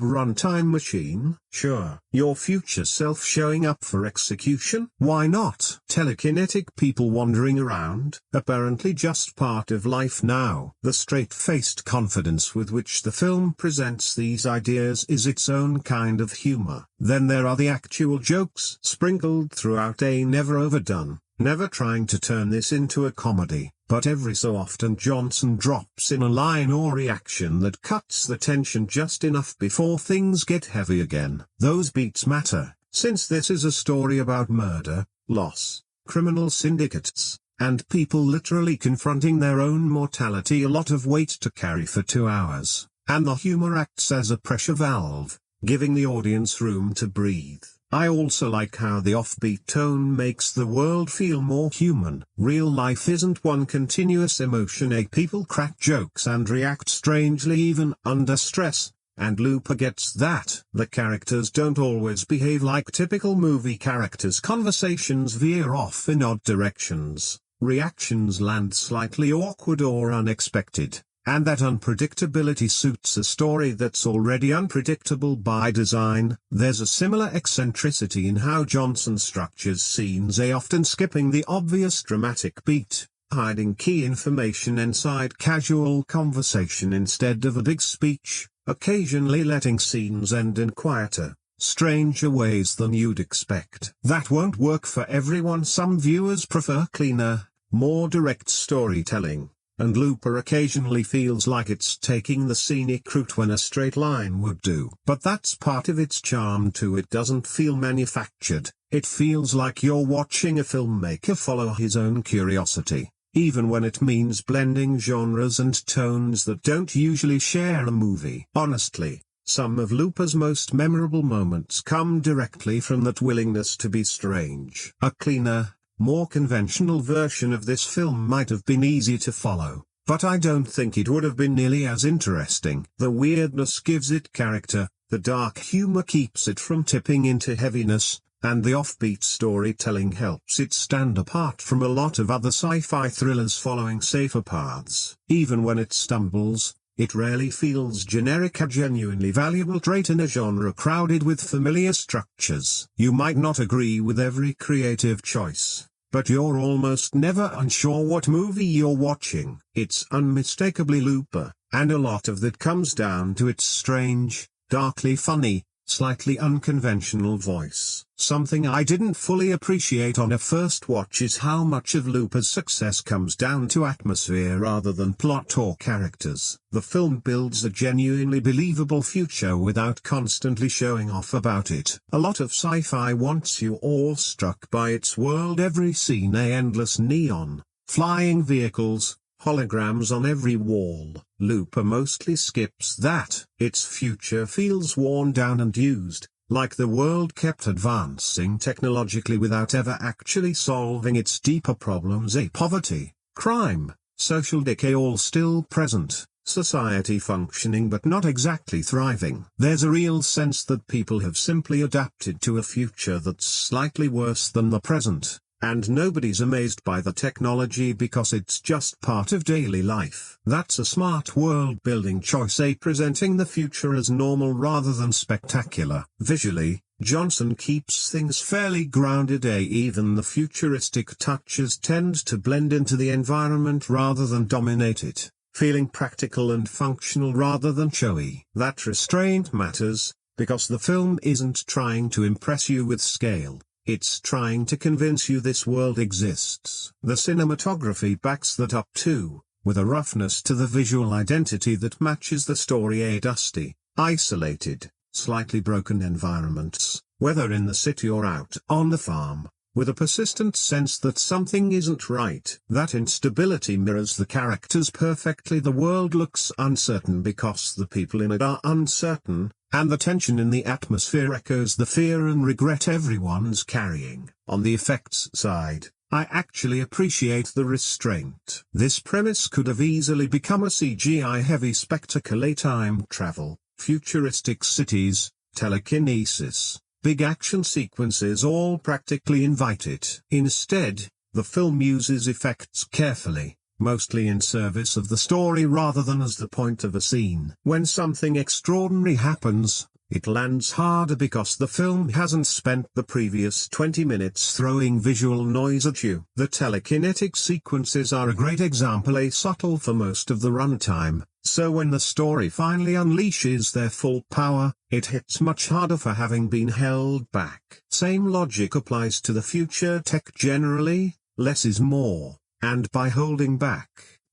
run time machine? Sure. Your future self showing up for execution? Why not? Telekinetic people wandering around? Apparently just part of life now. The straight-faced confidence with which the film presents these ideas is its own kind of humor. Then there are the actual jokes sprinkled throughout, never overdone. Never trying to turn this into a comedy, but every so often Johnson drops in a line or reaction that cuts the tension just enough before things get heavy again. Those beats matter, since this is a story about murder, loss, criminal syndicates, and people literally confronting their own mortality. A lot of weight to carry for 2 hours, and the humor acts as a pressure valve, giving the audience room to breathe. I also like how the offbeat tone makes the world feel more human. Real life isn't one continuous emotion. People crack jokes and react strangely even under stress, and Looper gets that. The characters don't always behave like typical movie characters. Conversations veer off in odd directions. Reactions land slightly awkward or unexpected. And that unpredictability suits a story that's already unpredictable by design. There's a similar eccentricity in how Johnson structures scenes, often skipping the obvious dramatic beat, hiding key information inside casual conversation instead of a big speech, occasionally letting scenes end in quieter, stranger ways than you'd expect. That won't work for everyone. Some viewers prefer cleaner, more direct storytelling. And Looper occasionally feels like it's taking the scenic route when a straight line would do. But that's part of its charm too. It doesn't feel manufactured. It feels like you're watching a filmmaker follow his own curiosity, even when it means blending genres and tones that don't usually share a movie. Honestly, some of Looper's most memorable moments come directly from that willingness to be strange. A cleaner, more conventional version of this film might have been easy to follow, but I don't think it would have been nearly as interesting. The weirdness gives it character, the dark humor keeps it from tipping into heaviness, and the offbeat storytelling helps it stand apart from a lot of other sci-fi thrillers following safer paths. Even when it stumbles, it rarely feels generic, a genuinely valuable trait in a genre crowded with familiar structures. You might not agree with every creative choice, but you're almost never unsure what movie you're watching. It's unmistakably Looper, and a lot of that comes down to its strange, darkly funny, slightly unconventional voice. Something I didn't fully appreciate on a first watch is how much of Looper's success comes down to atmosphere rather than plot or characters. The film builds a genuinely believable future without constantly showing off about it. A lot of sci-fi wants you awestruck by its world. Every scene, endless neon, flying vehicles, holograms on every wall. Looper mostly skips that. Its future feels worn down and used, like the world kept advancing technologically without ever actually solving its deeper problems. Poverty, crime, social decay, all still present, society functioning but not exactly thriving. There's a real sense that people have simply adapted to a future that's slightly worse than the present. And nobody's amazed by the technology because it's just part of daily life. That's a smart world-building choice, presenting the future as normal rather than spectacular. Visually, Johnson keeps things fairly grounded, even the futuristic touches tend to blend into the environment rather than dominate it, feeling practical and functional rather than showy. That restraint matters, because the film isn't trying to impress you with scale. It's trying to convince you this world exists. The cinematography backs that up too, with a roughness to the visual identity that matches the story. A dusty, isolated, slightly broken environments, whether in the city or out on the farm, with a persistent sense that something isn't right. That instability mirrors the characters perfectly. The world looks uncertain because the people in it are uncertain, and the tension in the atmosphere echoes the fear and regret everyone's carrying. On the effects side, I actually appreciate the restraint. This premise could have easily become a CGI-heavy spectacle. A time travel, futuristic cities, telekinesis, big action sequences all practically invite it. Instead, the film uses effects carefully, mostly in service of the story rather than as the point of a scene. When something extraordinary happens, it lands harder because the film hasn't spent the previous 20 minutes throwing visual noise at you. The telekinetic sequences are a great example. Subtle for most of the runtime, so when the story finally unleashes their full power, it hits much harder for having been held back. Same logic applies to the future tech generally, less is more, and by holding back,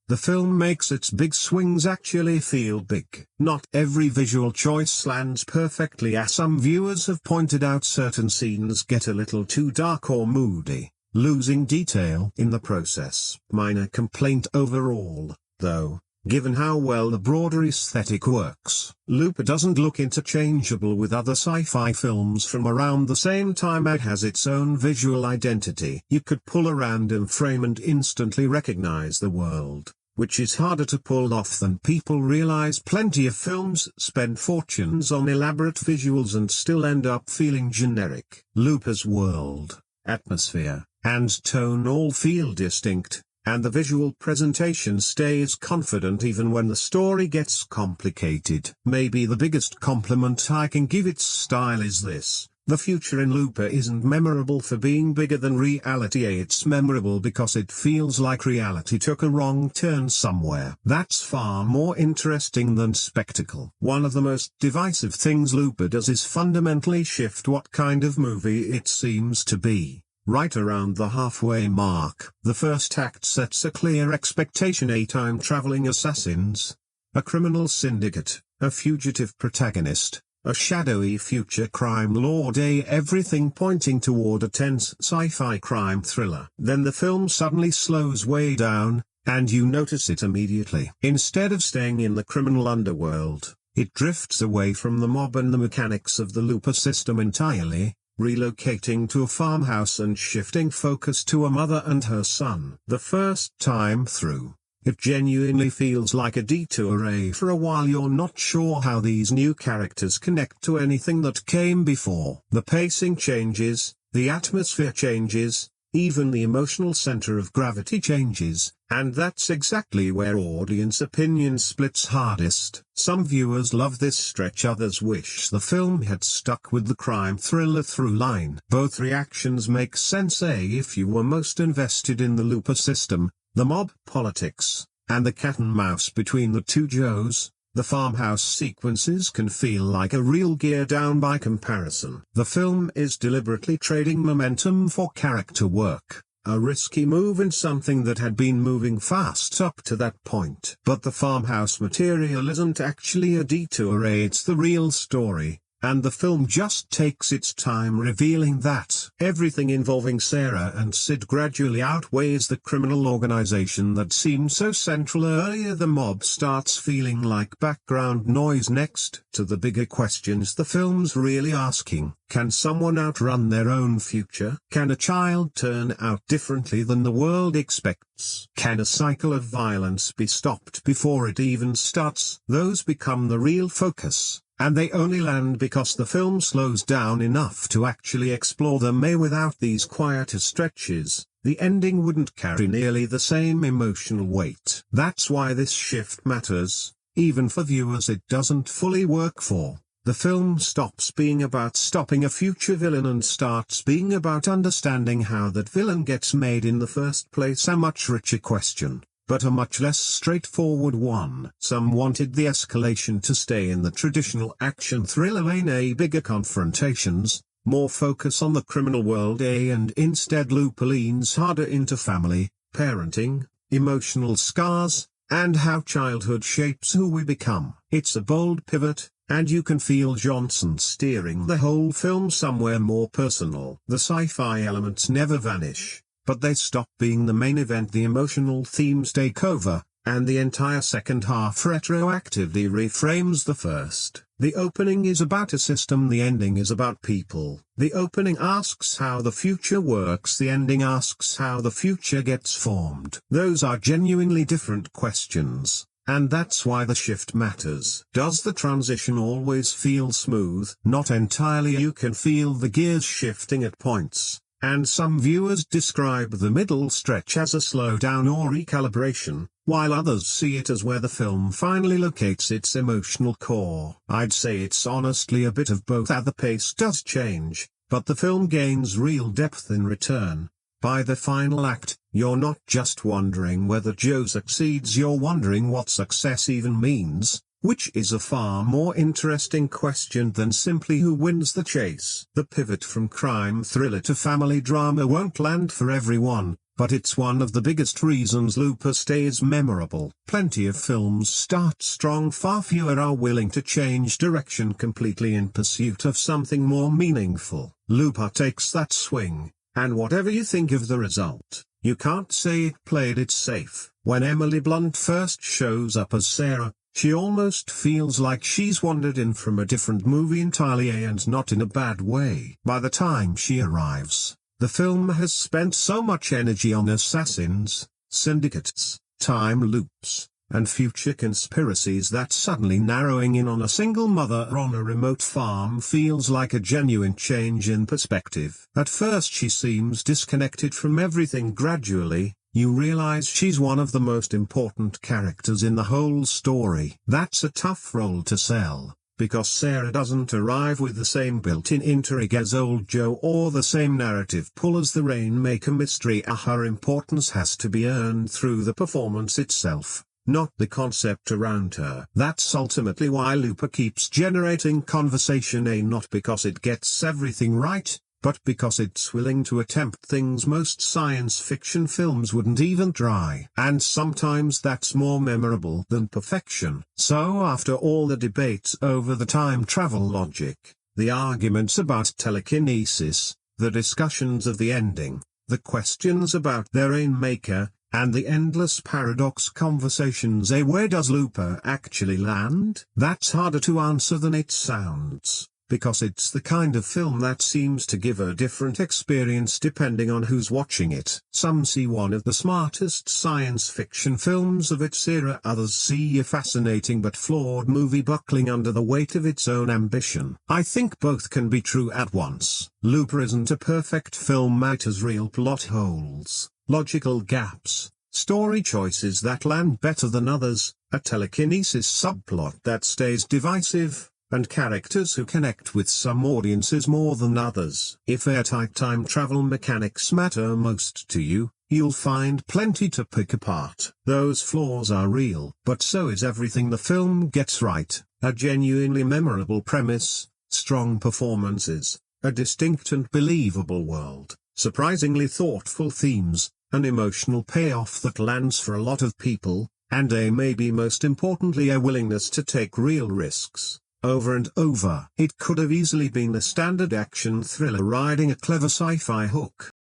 the film makes its big swings actually feel big. Not every visual choice lands perfectly, as some viewers have pointed out. Certain scenes get a little too dark or moody, losing detail in the process. Minor complaint overall, though, given how well the broader aesthetic works. Looper doesn't look interchangeable with other sci-fi films from around the same time. It has its own visual identity. You could pull a random frame and instantly recognize the world, which is harder to pull off than people realize. Plenty of films spend fortunes on elaborate visuals and still end up feeling generic. Looper's world, atmosphere, and tone all feel distinct, and the visual presentation stays confident even when the story gets complicated. Maybe the biggest compliment I can give its style is this: the future in Looper isn't memorable for being bigger than reality. It's memorable because it feels like reality took a wrong turn somewhere. That's far more interesting than spectacle. One of the most divisive things Looper does is fundamentally shift what kind of movie it seems to be. Right around the halfway mark, the first act sets a clear expectation: a time-traveling assassins, a criminal syndicate, a fugitive protagonist, a shadowy future crime lord, everything pointing toward a tense sci-fi crime thriller. Then the film suddenly slows way down, and you notice it immediately. Instead of staying in the criminal underworld, it drifts away from the mob and the mechanics of the Looper system entirely, relocating to a farmhouse and shifting focus to a mother and her son. The first time through, it genuinely feels like a detour. For a while you're not sure how these new characters connect to anything that came before. The pacing changes, the atmosphere changes, even the emotional center of gravity changes, and that's exactly where audience opinion splits hardest. Some viewers love this stretch, others wish the film had stuck with the crime thriller through line. Both reactions make sense. If you were most invested in the Looper system, the mob politics, and the cat and mouse between the two Joes, the farmhouse sequences can feel like a real gear down by comparison. The film is deliberately trading momentum for character work, a risky move in something that had been moving fast up to that point. But the farmhouse material isn't actually a detour, it's the real story, and the film just takes its time revealing that. Everything involving Sarah and Sid gradually outweighs the criminal organization that seemed so central earlier. The mob starts feeling like background noise next to the bigger questions the film's really asking. Can someone outrun their own future? Can a child turn out differently than the world expects? Can a cycle of violence be stopped before it even starts? Those become the real focus, and they only land because the film slows down enough to actually explore them. Without these quieter stretches, the ending wouldn't carry nearly the same emotional weight. That's why this shift matters, even for viewers it doesn't fully work for. The film stops being about stopping a future villain and starts being about understanding how that villain gets made in the first place. A much richer question, but a much less straightforward one. Some wanted the escalation to stay in the traditional action thriller lane, bigger confrontations, more focus on the criminal world and instead Looper leans harder into family, parenting, emotional scars, and how childhood shapes who we become. It's a bold pivot, and you can feel Johnson steering the whole film somewhere more personal. The sci-fi elements never vanish, but they stop being the main event. The emotional themes take over, and the entire second half retroactively reframes the first. The opening is about a system, the ending is about people. The opening asks how the future works, the ending asks how the future gets formed. Those are genuinely different questions, and that's why the shift matters. Does the transition always feel smooth? Not entirely. You can feel the gears shifting at points, and some viewers describe the middle stretch as a slowdown or recalibration, while others see it as where the film finally locates its emotional core. I'd say it's honestly a bit of both. The pace does change, but the film gains real depth in return. By the final act, you're not just wondering whether Joe succeeds, you're wondering what success even means, which is a far more interesting question than simply who wins the chase. The pivot from crime thriller to family drama won't land for everyone, but it's one of the biggest reasons Looper stays memorable. Plenty of films start strong, far fewer are willing to change direction completely in pursuit of something more meaningful. Looper takes that swing, and whatever you think of the result, you can't say it played it safe. When Emily Blunt first shows up as Sarah, she almost feels like she's wandered in from a different movie entirely, and not in a bad way. By the time she arrives, the film has spent so much energy on assassins, syndicates, time loops, and future conspiracies that suddenly narrowing in on a single mother on a remote farm feels like a genuine change in perspective. At first she seems disconnected from everything. Gradually, you realize she's one of the most important characters in the whole story. That's a tough role to sell, because Sarah doesn't arrive with the same built-in intrigue as old Joe or the same narrative pull as the Rainmaker mystery. Her importance has to be earned through the performance itself, not the concept around her. That's ultimately why Looper keeps generating conversation, not because it gets everything right, but because it's willing to attempt things most science fiction films wouldn't even try. And sometimes that's more memorable than perfection. So after all the debates over the time travel logic, the arguments about telekinesis, the discussions of the ending, the questions about their Rainmaker, and the endless paradox conversations, where does Looper actually land? That's harder to answer than it sounds, because it's the kind of film that seems to give a different experience depending on who's watching it. Some see one of the smartest science fiction films of its era, others see a fascinating but flawed movie buckling under the weight of its own ambition. I think both can be true at once. Looper isn't a perfect film. It has real plot holes, logical gaps, story choices that land better than others, a telekinesis subplot that stays divisive, and characters who connect with some audiences more than others. If airtight time travel mechanics matter most to you, you'll find plenty to pick apart. Those flaws are real, but so is everything the film gets right: a genuinely memorable premise, strong performances, a distinct and believable world, surprisingly thoughtful themes, an emotional payoff that lands for a lot of people, and maybe most importantly a willingness to take real risks. Over and over. It could have easily been a standard action thriller riding a clever sci-fi hook.